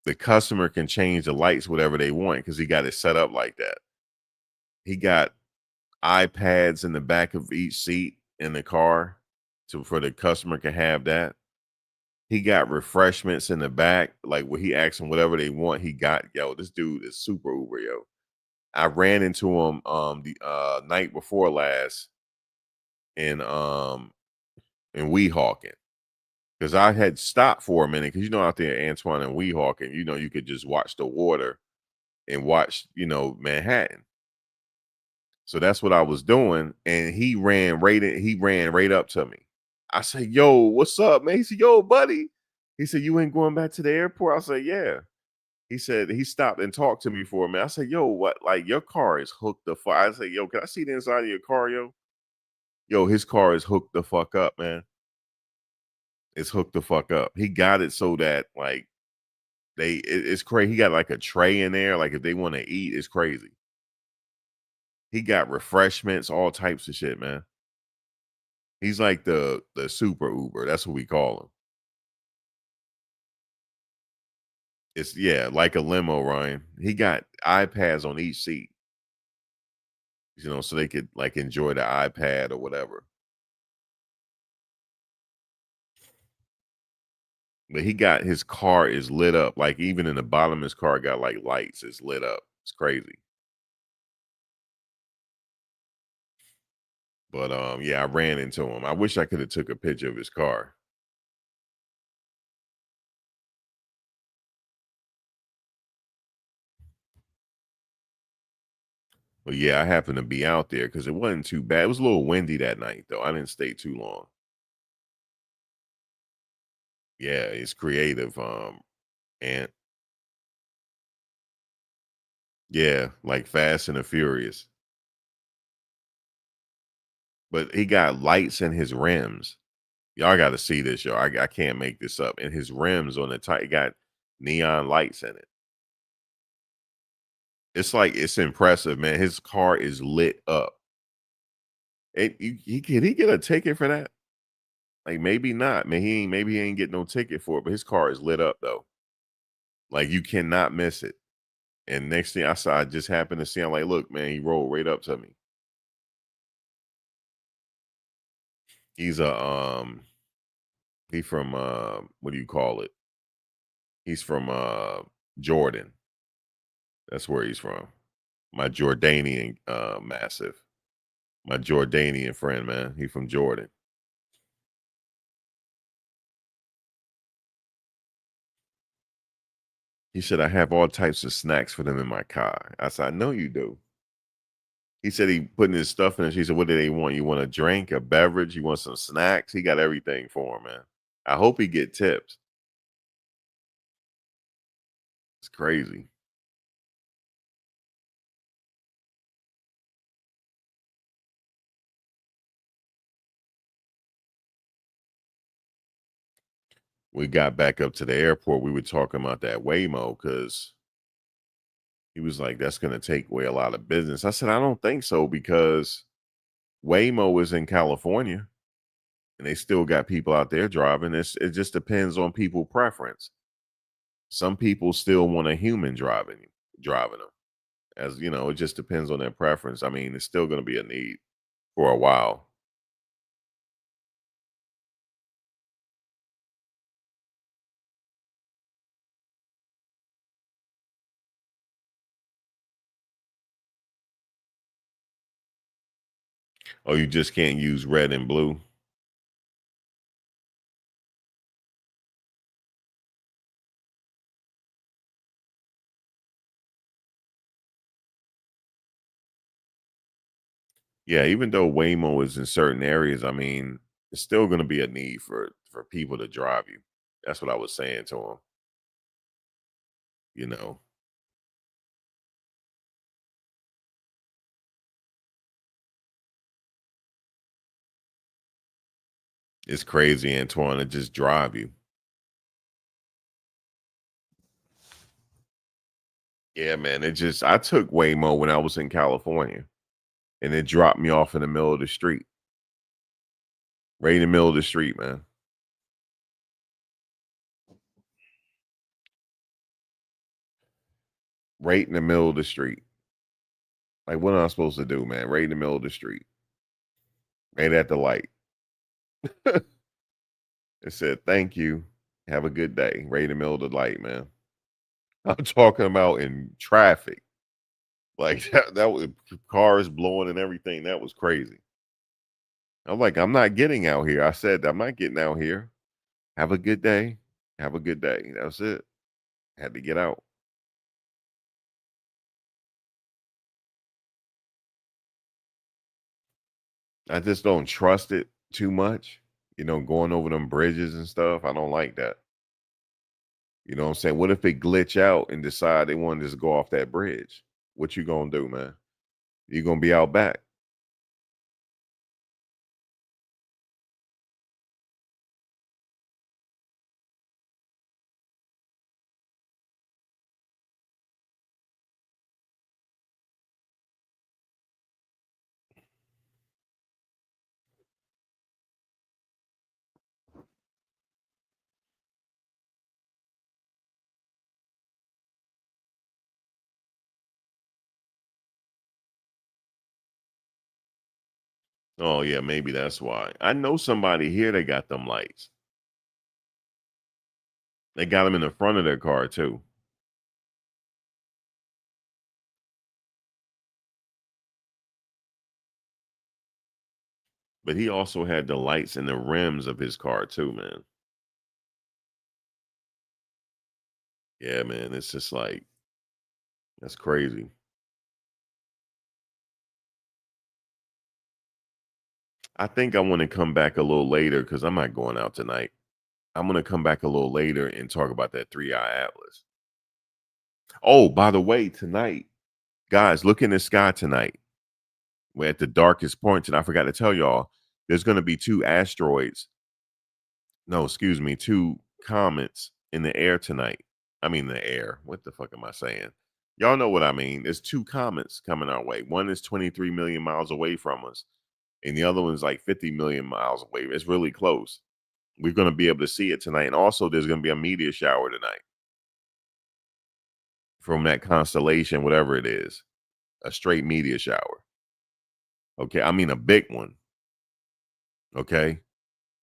the customer can change the lights whatever they want because he got it set up like that. He got iPads in the back of each seat in the car for the customer can have that. He got refreshments in the back, like where he asked them whatever they want. He got this dude is super Uber, yo. I ran into him the night before last in Weehawken because I had stopped for a minute because out there Antoine and Weehawken, you could just watch the water and watch Manhattan. So that's what I was doing, and he ran right up to me. I said, "Yo, what's up, man?" He said, "Yo, buddy." He said, "You ain't going back to the airport?" I said, "Yeah." He said he stopped and talked to me for a minute. I said, "Yo, what? Like your car is hooked the fuck." I said, "Yo, can I see the inside of your car, yo?" Yo, his car is hooked the fuck up, man. It's hooked the fuck up. He got it so that like it's crazy. He got like a tray in there. Like if they want to eat, it's crazy. He got refreshments, all types of shit, man. He's like the super Uber. That's what we call him. It's yeah, like a limo, Ryan. He got iPads on each seat, so they could like enjoy the iPad or whatever. But he got his car is lit up. Like even in the bottom of his car got like lights. It's lit up. It's crazy. But yeah, I ran into him. I wish I could have took a picture of his car. But yeah, I happened to be out there because it wasn't too bad. It was a little windy that night though. I didn't stay too long. Yeah, it's creative. And yeah, like Fast and the Furious. But he got lights in his rims. Y'all got to see this, y'all. I can't make this up. And his rims on the tight got neon lights in it. It's like it's impressive, man. His car is lit up. He get a ticket for that? Like maybe not. Maybe he ain't get no ticket for it, but his car is lit up though. Like you cannot miss it. And next thing I saw, I just happened to see. I'm like, look, man, he rolled right up to me. He's he from what do you call it? He's from Jordan. That's where he's from. My Jordanian massive. My Jordanian friend, man. He from Jordan. He said I have all types of snacks for them in my car. I said, I know you do. He said he putting his stuff in. She said, what do they want? You want a drink, a beverage? You want some snacks? He got everything for him, man. I hope he get tips. It's crazy. We got back up to the airport. We were talking about that Waymo because he was like, that's going to take away a lot of business. I said, I don't think so because Waymo is in California and they still got people out there driving. It just depends on people preference. Some people still want a human driving them. As you know, it just depends on their preference. I mean, it's still going to be a need for a while. Oh, you just can't use red and blue. Yeah, even though Waymo is in certain areas, I mean, it's still going to be a need for people to drive you. That's what I was saying to him. You know, it's crazy, Antoine, to just drive you. Yeah, man. It just I took Waymo when I was in California, and it dropped me off in the middle of the street, right in the middle of the street, man. Right in the middle of the street. Like, what am I supposed to do, man? Right in the middle of the street, right at the light. It said, "Thank you. Have a good day." Right in the middle of the light, man. I'm talking about in traffic. Like that was cars blowing and everything. That was crazy. I'm like, I'm not getting out here. I said, I'm not getting out here. Have a good day. Have a good day. That's it. Had to get out. I just don't trust it too much. You know, going over them bridges and stuff. I don't like that. You know what I'm saying? What if they glitch out and decide they want to just go off that bridge? What you gonna do, man? You gonna be out back? Oh yeah, maybe that's why. I know somebody here that got them lights. They got them in the front of their car too. But he also had the lights in the rims of his car too, man. Yeah, man. It's just like that's crazy. I think I want to come back a little later because I'm not going out tonight. I'm gonna come back a little later and talk about that 3-eye atlas. Oh, by the way, tonight, guys, look in the sky tonight. We're at the darkest point, and I forgot to tell y'all, there's gonna be two asteroids. No, excuse me, two comets in the air tonight. I mean the air. What the fuck am I saying? Y'all know what I mean. There's two comets coming our way. One is 23 million miles away from us, and the other one's like 50 million miles away. It's really close. We're gonna be able to see it tonight, and also there's gonna be a meteor shower tonight from that constellation, whatever it is, a straight meteor shower. Okay, I mean a big one. Okay,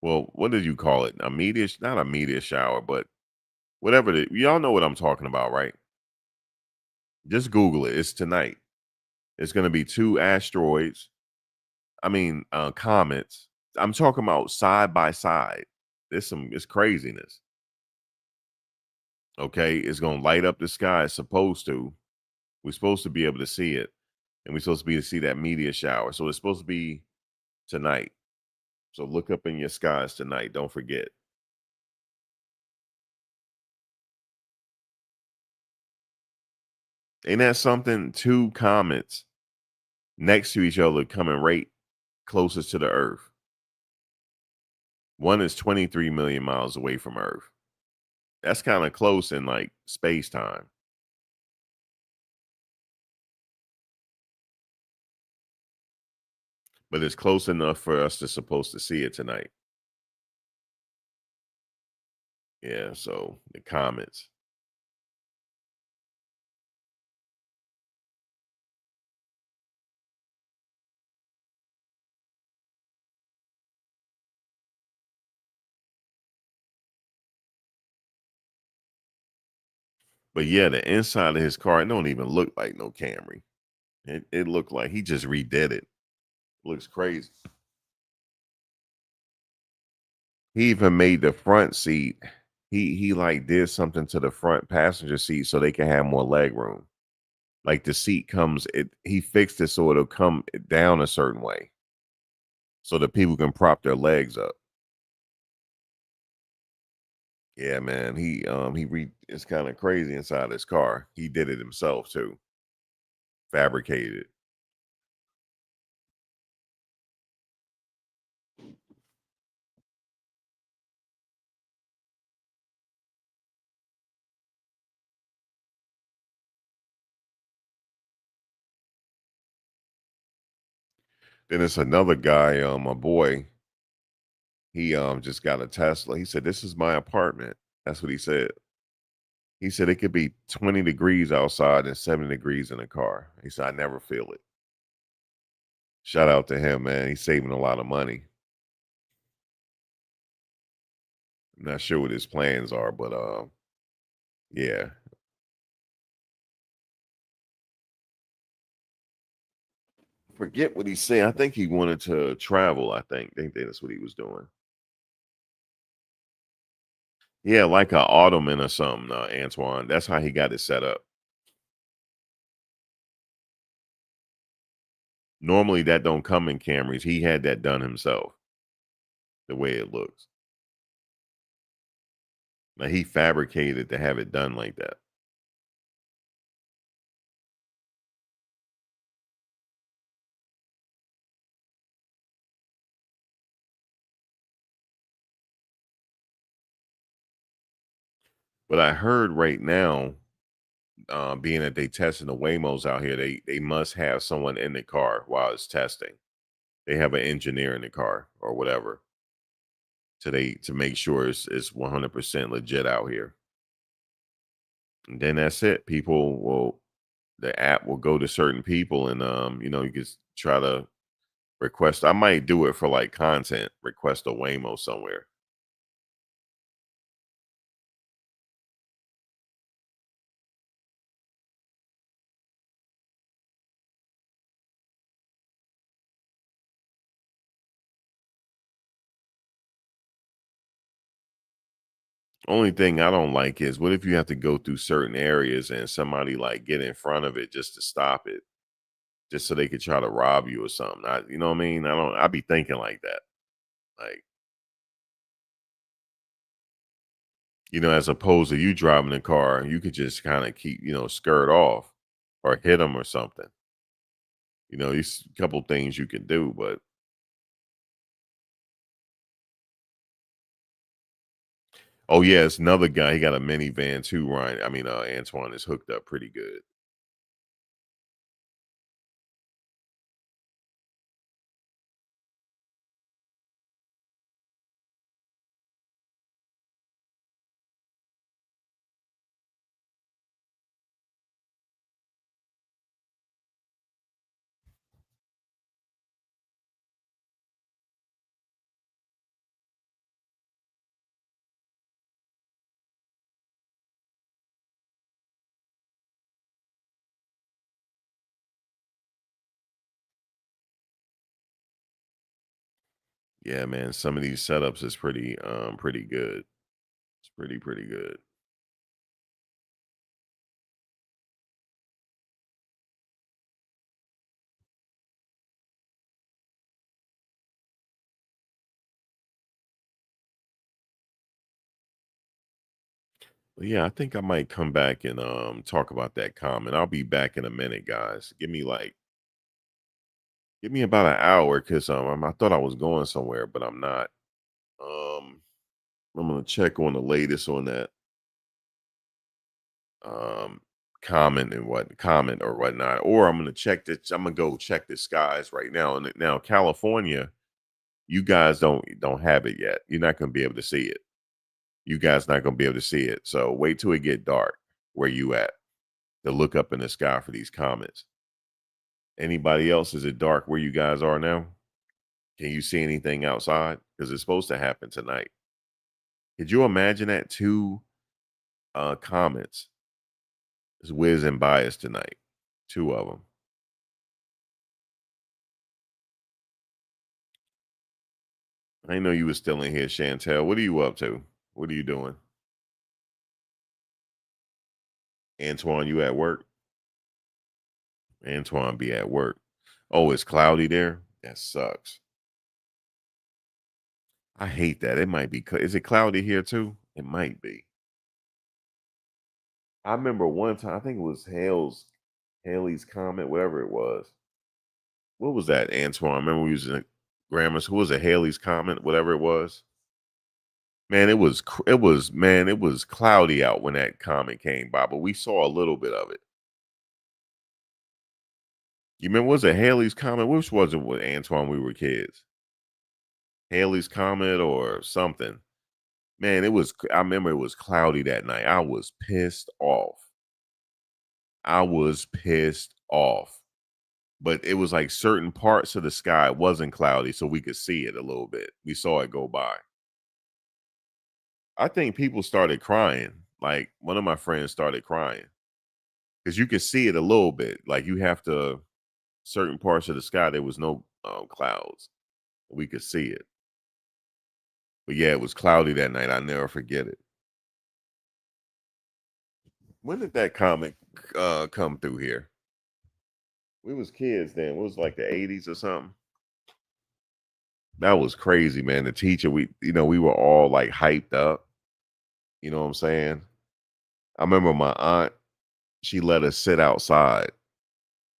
well, what did you call it? A meteor? Not a meteor shower, but whatever. Y'all know what I'm talking about, right? Just Google it. It's tonight. It's gonna be two asteroids. I mean, comets. I'm talking about side by side. It's craziness. Okay, it's gonna light up the sky. It's supposed to. We're supposed to be able to see it, and we're supposed to be able to see that meteor shower. So it's supposed to be tonight. So look up in your skies tonight. Don't forget. Ain't that something? Two comets next to each other coming right closest to the Earth. One is 23 million miles away from Earth. That's kind of close in like space time, but it's close enough for us to supposed to see it tonight. Yeah, so the comets. But yeah, the inside of his car, it don't even look like no Camry. It looked like he just redid it. Looks crazy. He even made the front seat. He like did something to the front passenger seat so they can have more leg room. Like the seat comes, he fixed it so it'll come down a certain way so that people can prop their legs up. Yeah, man. It's kind of crazy inside his car. He did it himself too. Fabricated. Then it's another guy, my boy. He just got a Tesla. He said, "This is my apartment." That's what he said. He said it could be 20 degrees outside and 70 degrees in the car. He said, "I never feel it." Shout out to him, man. He's saving a lot of money. I'm not sure what his plans are, but yeah. Forget what he's saying. I think he wanted to travel. I think that's what he was doing. Yeah, like a ottoman or something, Antoine. That's how he got it set up. Normally that don't come in Camrys. He had that done himself, the way it looks. Like he fabricated to have it done like that. But I heard right now, being that they testing the Waymos out here, they must have someone in the car while it's testing. They have an engineer in the car or whatever to make sure it's 100% legit out here. And then that's it. People will the app will go to certain people and you can try to request. I might do it for like content, request a Waymo somewhere. Only thing I don't like is what if you have to go through certain areas and somebody like get in front of it just to stop it, just so they could try to rob you or something. You know what I mean? I be thinking like that. Like, as opposed to you driving the car, you could just kind of keep, skirt off or hit them or something. These couple things you can do, but oh yeah, it's another guy. He got a minivan too, Ryan. I mean, Antoine is hooked up pretty good. Yeah, man. Some of these setups is pretty good. It's pretty good. But yeah, I think I might come back and talk about that comment. I'll be back in a minute, guys. Give me about an hour because I thought I was going somewhere, but I'm not. Um I'm gonna check on the latest on that um comment or whatnot. Or I'm gonna check this. I'm gonna go check the skies right now. And now California, you guys don't have it yet. You're not gonna be able to see it. You guys not gonna be able to see it. So wait till it get dark where you at to look up in the sky for these comets. Anybody else? Is it dark where you guys are now? Can you see anything outside? Because it's supposed to happen tonight. Could you imagine that two comets is whizzing by us tonight? Two of them. I didn't know you was still in here, Chantel. What are you up to? What are you doing? Antoine, you at work? Antoine be at work. Oh, it's cloudy there? That sucks. I hate that. It might be. Is it cloudy here too? It might be. I remember one time. I think it was Haley's comment, whatever it was. What was that, Antoine? I remember we was in grammar school. Was it Haley's comment, whatever it was? Man, it was cloudy out when that comment came by, but we saw a little bit of it. You remember, was it Haley's comment? Which was it with Antoine we were kids? Haley's comment or something. Man, I remember it was cloudy that night. I was pissed off. I was pissed off. But it was like certain parts of the sky wasn't cloudy, so we could see it a little bit. We saw it go by. I think people started crying. Like one of my friends started crying because you could see it a little bit. Like you have to certain parts of the sky there was no clouds. We could see it. But yeah, it was cloudy that night. I never forget it. When did that comic come through here? We was kids then. It was like the 80s or something. That was crazy, man. The teacher, we were all like hyped up. You know what I'm saying? I remember my aunt, she let us sit outside,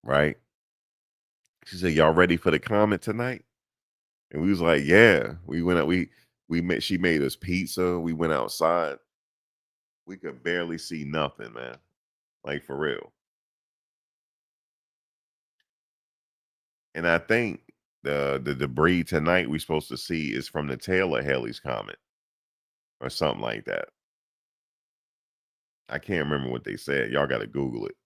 right? She said, "Y'all ready for the comment tonight?" And we was like, "Yeah." We went out, we made she made us pizza. We went outside. We could barely see nothing, man. Like for real. And I think the debris tonight we're supposed to see is from the tail of Haley's comet or something like that. I can't remember what they said. Y'all got to Google it.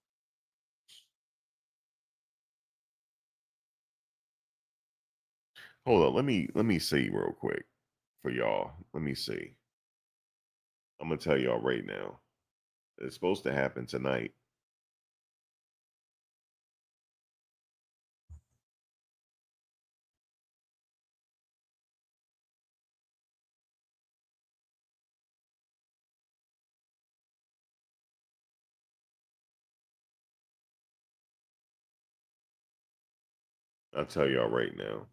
Hold on, let me see real quick for y'all. Let me see. I'm gonna tell y'all right now. It's supposed to happen tonight. I'll tell y'all right now.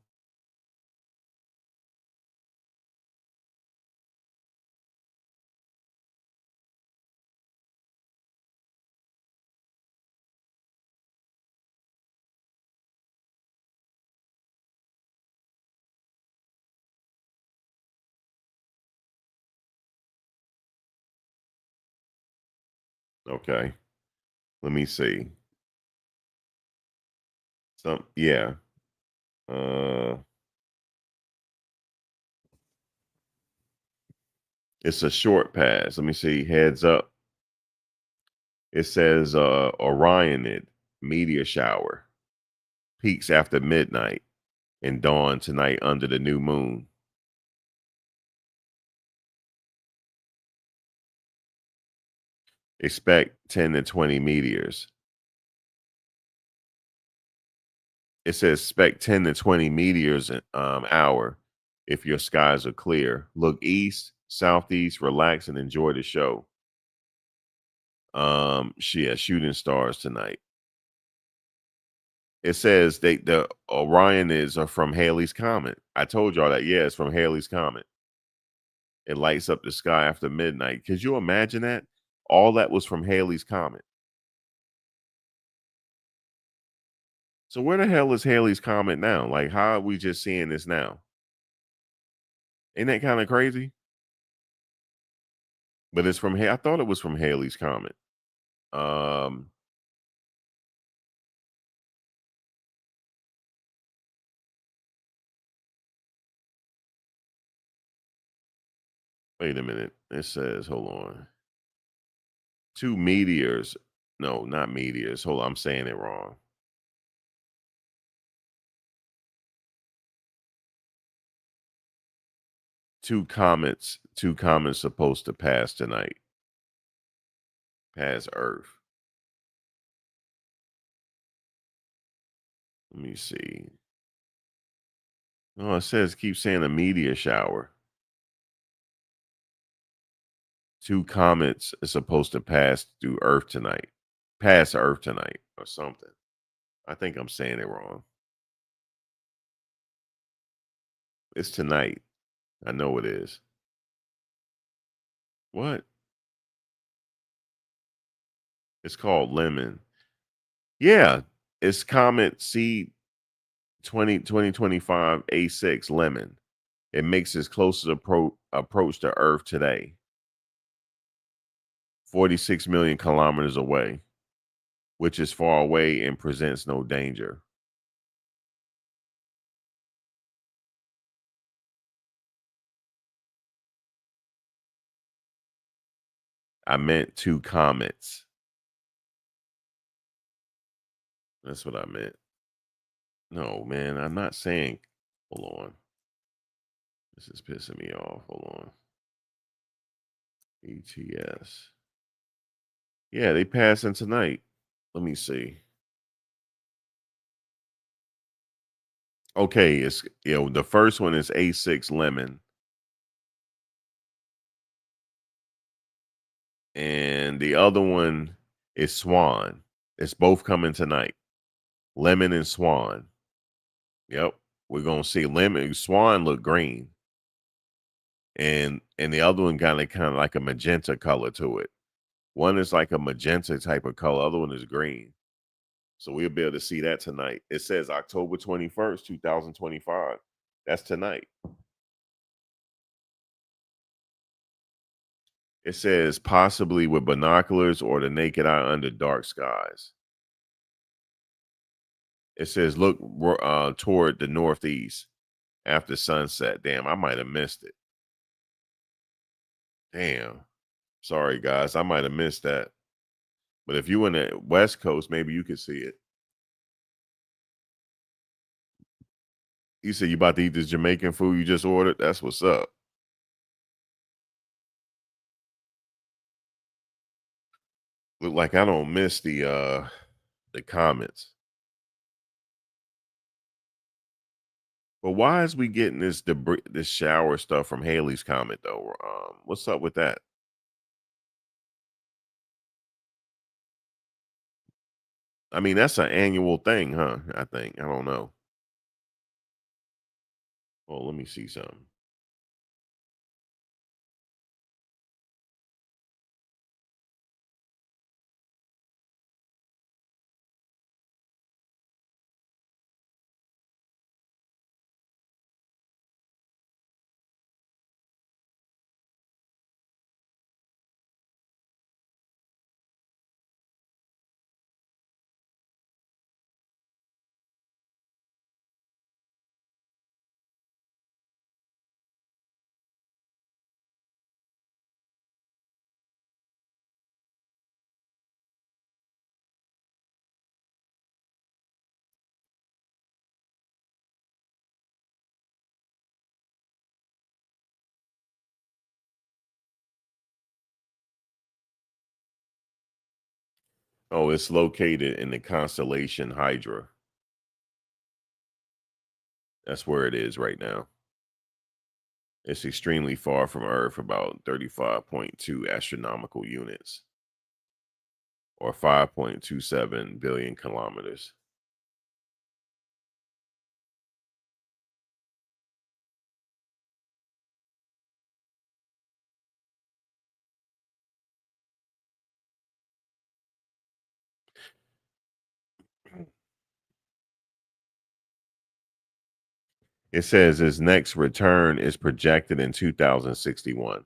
Okay. Let me see. Yeah. Uh it's a short pass. Let me see. Heads up. It says Orionid meteor shower. Peaks after midnight and dawn tonight under the new moon. Expect 10 to 20 meteors. It says expect 10 to 20 meteors an hour. if your skies are clear. Look east, southeast, relax, and enjoy the show. Shooting stars tonight. It says the Orion is from Halley's Comet. I told y'all that. Yeah, it's from Halley's Comet. It lights up the sky after midnight. Could you imagine that? All that was from Halley's Comet. So where the hell is Halley's Comet now? Like, how are we just seeing this now? Ain't that kind of crazy? But it's from I thought it was from Halley's Comet. Um, Wait a minute. It says, hold on. Two meteors. No, not meteors. Hold on, I'm saying it wrong. Two comets supposed to pass tonight, pass Earth. Let me see. No, it says keep saying a meteor shower. Two comets is supposed to pass through Earth tonight. Pass Earth tonight or something. I think I'm saying it wrong. It's tonight. I know it is. What? It's called Lemon. Yeah, it's Comet C 2025 A6 Lemon. It makes its closest approach to Earth today, 46 million kilometers away, which is far away and presents no danger. I meant two comets. That's what I meant. No, man, I'm not saying. Hold on. This is pissing me off. Hold on. ETS. Yeah, they passing tonight. Let me see. Okay, it's the first one is A6 Lemon, and the other one is Swan. It's both coming tonight. Lemon and Swan. Yep. We're gonna see Lemon Swan look green. And the other one got kind of like a magenta color to it. One is like a magenta type of color, other one is green. So we'll be able to see that tonight. It says October 21st, 2025. That's tonight. It says possibly with binoculars or the naked eye under dark skies. It says look toward the northeast after sunset. Damn, I might have missed it. Damn. Sorry, guys. I might have missed that. But if you in the West Coast, maybe you could see it. You said you about to eat this Jamaican food you just ordered? That's what's up. Look like I don't miss the comments. But why is we getting this debris, this shower stuff from Haley's comment though? What's up with that? I mean, that's an annual thing, huh? I think. I don't know. Oh, let me see something. Oh, it's located in the constellation Hydra. That's where it is right now. It's extremely far from Earth, about 35.2 astronomical units or 5.27 billion kilometers. It says his next return is projected in 2061.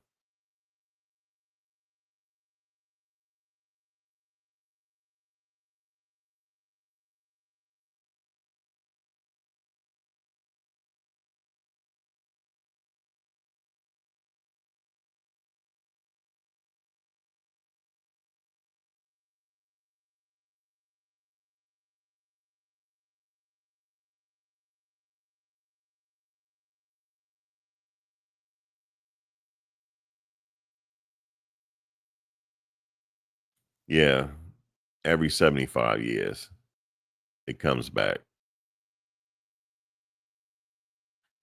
Yeah, every 75 years it comes back.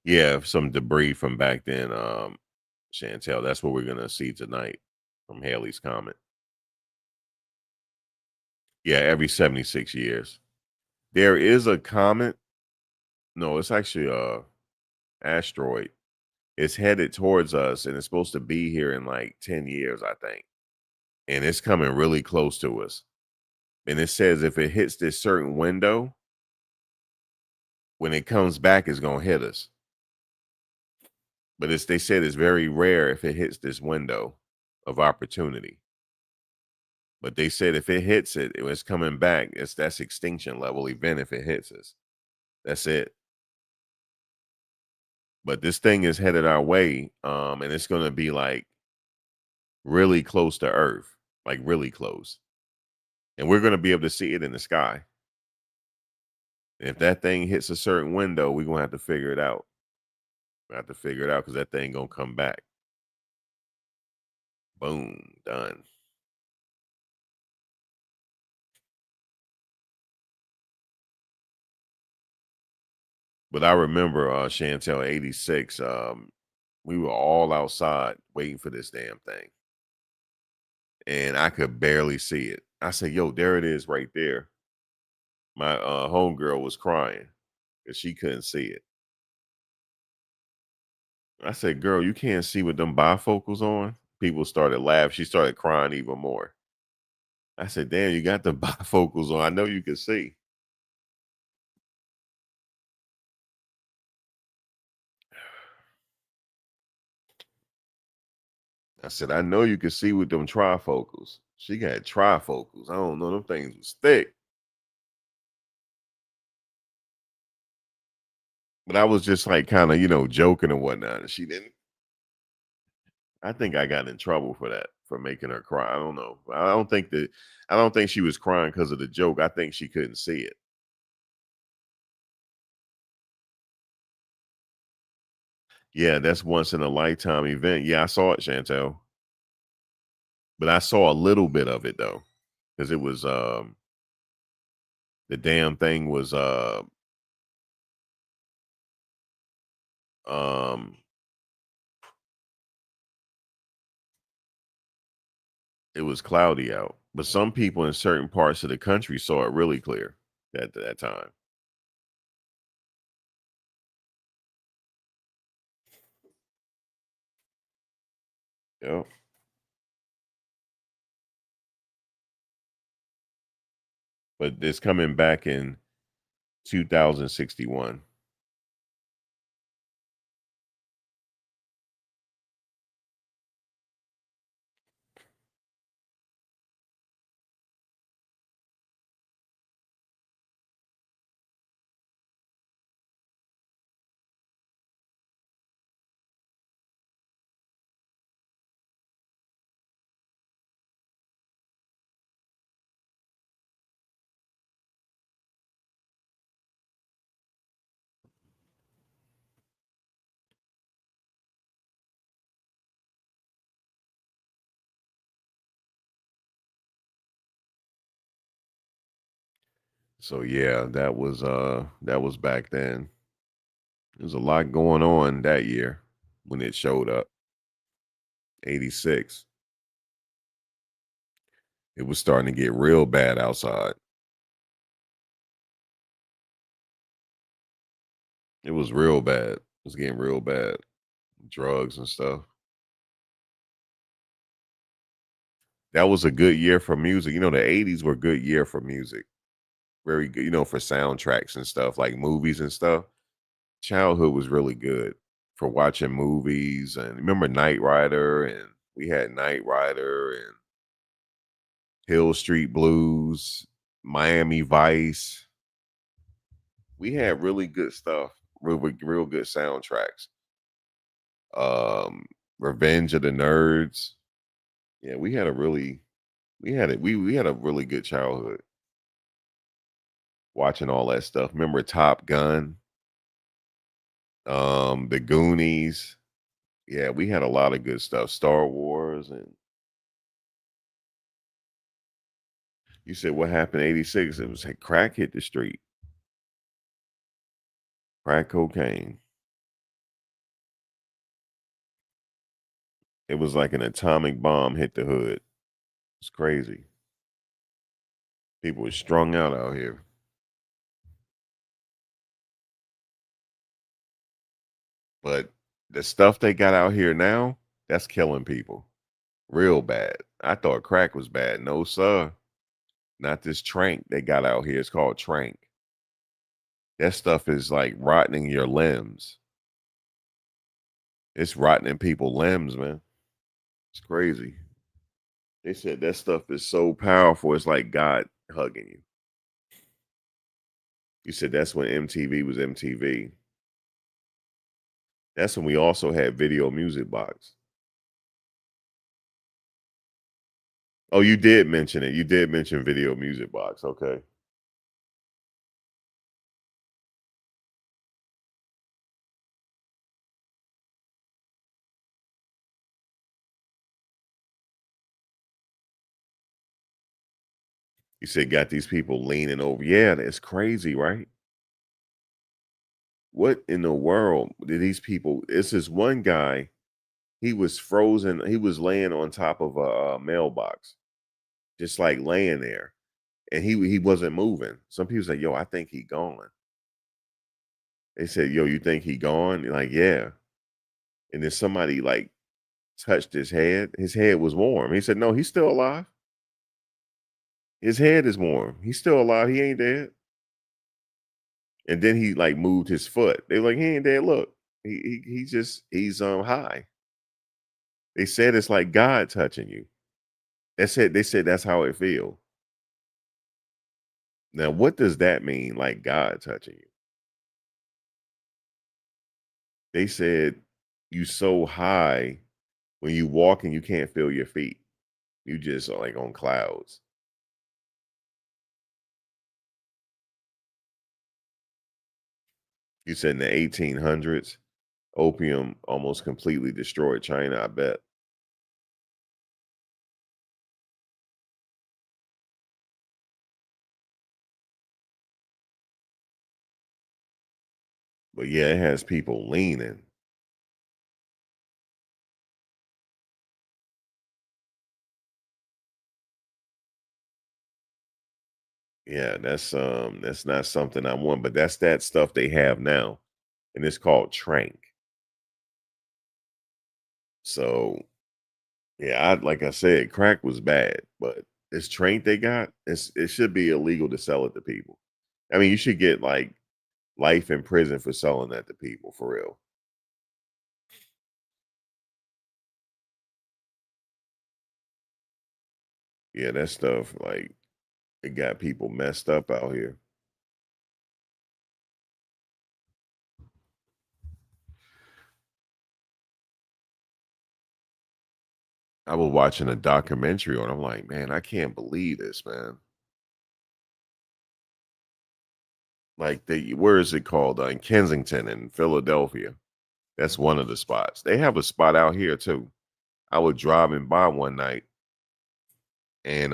Yeah, some debris from back then, Chantel. That's what we're gonna see tonight from Halley's Comet. Yeah, every 76 years. There is a comet. No, it's actually a asteroid. It's headed towards us and it's supposed to be here in like 10 years, I think. And it's coming really close to us. And it says if it hits this certain window, when it comes back, it's gonna hit us. But they said it's very rare if it hits this window of opportunity. But they said if it hits it, it's coming back. That's extinction level event if it hits us. That's it. But this thing is headed our way, and it's gonna be like really close to Earth, like really close. And we're gonna be able to see it in the sky. If that thing hits a certain window, we're gonna have to figure it out. We have to figure it out because that thing gonna come back. Boom, done. But I remember Chantel 86. We were all outside waiting for this damn thing. And I could barely see it. I said, yo, there it is right there. My homegirl was crying because she couldn't see it. I said, girl, you can't see with them bifocals on. People started laughing. She started crying even more. I said, damn, you got the bifocals on. I know you can see. I said, I know you can see with them trifocals. She got trifocals. I don't know. Them things was thick. But I was just like kind of, joking and whatnot. And she didn't. I think I got in trouble for that, for making her cry. I don't know. I don't think she was crying because of the joke. I think she couldn't see it. Yeah, that's once in a lifetime event. Yeah, I saw it, Chantel. But I saw a little bit of it though. Because it was the damn thing was um it was cloudy out. But some people in certain parts of the country saw it really clear at that time. Yep. But it's coming back in 2061. So yeah, that was back then. There's a lot going on that year. when it showed up. 86. It was starting to get real bad outside. It was real bad. It was getting real bad. Drugs and stuff. That was a good year for music. The 80s were a good year for music. Very good, for soundtracks and stuff, like movies and stuff. Childhood was really good for watching movies. And remember Knight Rider, and we had Knight Rider and Hill Street Blues, Miami Vice. We had really good stuff, real good soundtracks. Revenge of the Nerds. Yeah, we had a really good childhood watching all that stuff. Remember Top Gun, The Goonies. Yeah, we had a lot of good stuff. Star Wars. And you said what happened in 86? It was like crack hit the street. Crack cocaine. It was like an atomic bomb hit the hood. It's crazy. People were strung out here. But the stuff they got out here now, that's killing people real bad. I thought crack was bad. No, sir. Not this trank they got out here. It's called trank. That stuff is like rotting your limbs. It's rotting people's limbs, man. It's crazy. They said that stuff is so powerful. It's like God hugging you. You said that's when MTV was MTV. That's when we also had Video Music Box. Oh, you did mention it. You did mention Video Music Box. Okay. You said got these people leaning over. Yeah, that's crazy, right? What in the world did these people? It's this one guy. He was frozen. He was laying on top of a mailbox, just like laying there, and he wasn't moving. Some people say, "Yo, I think he gone." They said, "Yo, you think he gone?" You're like, yeah. And then somebody like touched his head. His head was warm. He said, "No, he's still alive. His head is warm. He's still alive. He ain't dead." And then he like moved his foot. They were like, "He ain't dead. Look, he's high." They said it's like God touching you. They said that's how it feel. Now, what does that mean? Like God touching you? They said you so high when you walk and you can't feel your feet. You just are like on clouds. You said in the 1800s, opium almost completely destroyed China. I bet. But yeah, it has people leaning. Yeah, that's not something I want, but that's that stuff they have now, and it's called trank. So yeah, like I said, crack was bad, but this trank they got, it should be illegal to sell it to people. I mean, you should get like life in prison for selling that to people for real. Yeah, that stuff like it got people messed up out here. I was watching a documentary on. I'm like, man, I can't believe this, man. Like where is it called? In Kensington in Philadelphia. That's one of the spots. They have a spot out here too. I was driving by one night and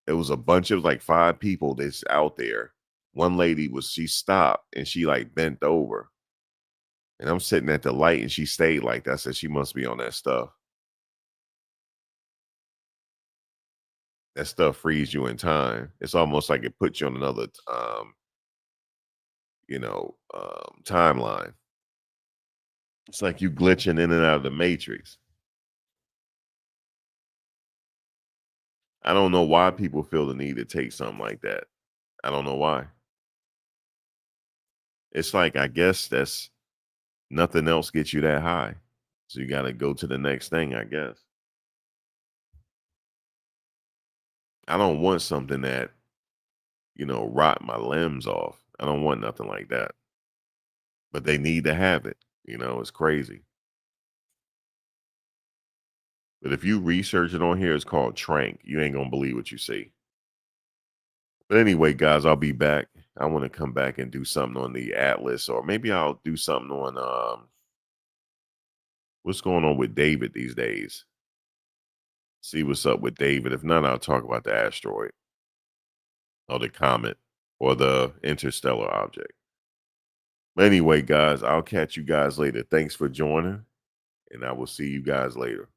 it was a bunch of like five people that's out there. One lady she stopped and she like bent over And I'm sitting at the light and she stayed like that. I said she must be on that stuff. That stuff frees you in time. It's almost like it puts you on another timeline. It's like you glitching in and out of the matrix. I don't know why people feel the need to take something like that. I don't know why. It's like I guess that's nothing else gets you that high. So you gotta go to the next thing, I guess. I don't want something that, rot my limbs off. I don't want nothing like that. But they need to have it. It's crazy. But if you research it on here, it's called Trank. You ain't gonna believe what you see. But anyway, guys, I'll be back. I want to come back and do something on the Atlas, or maybe I'll do something on what's going on with David these days. See what's up with David. If not, I'll talk about the asteroid or the comet or the interstellar object. But anyway, guys, I'll catch you guys later. Thanks for joining, and I will see you guys later.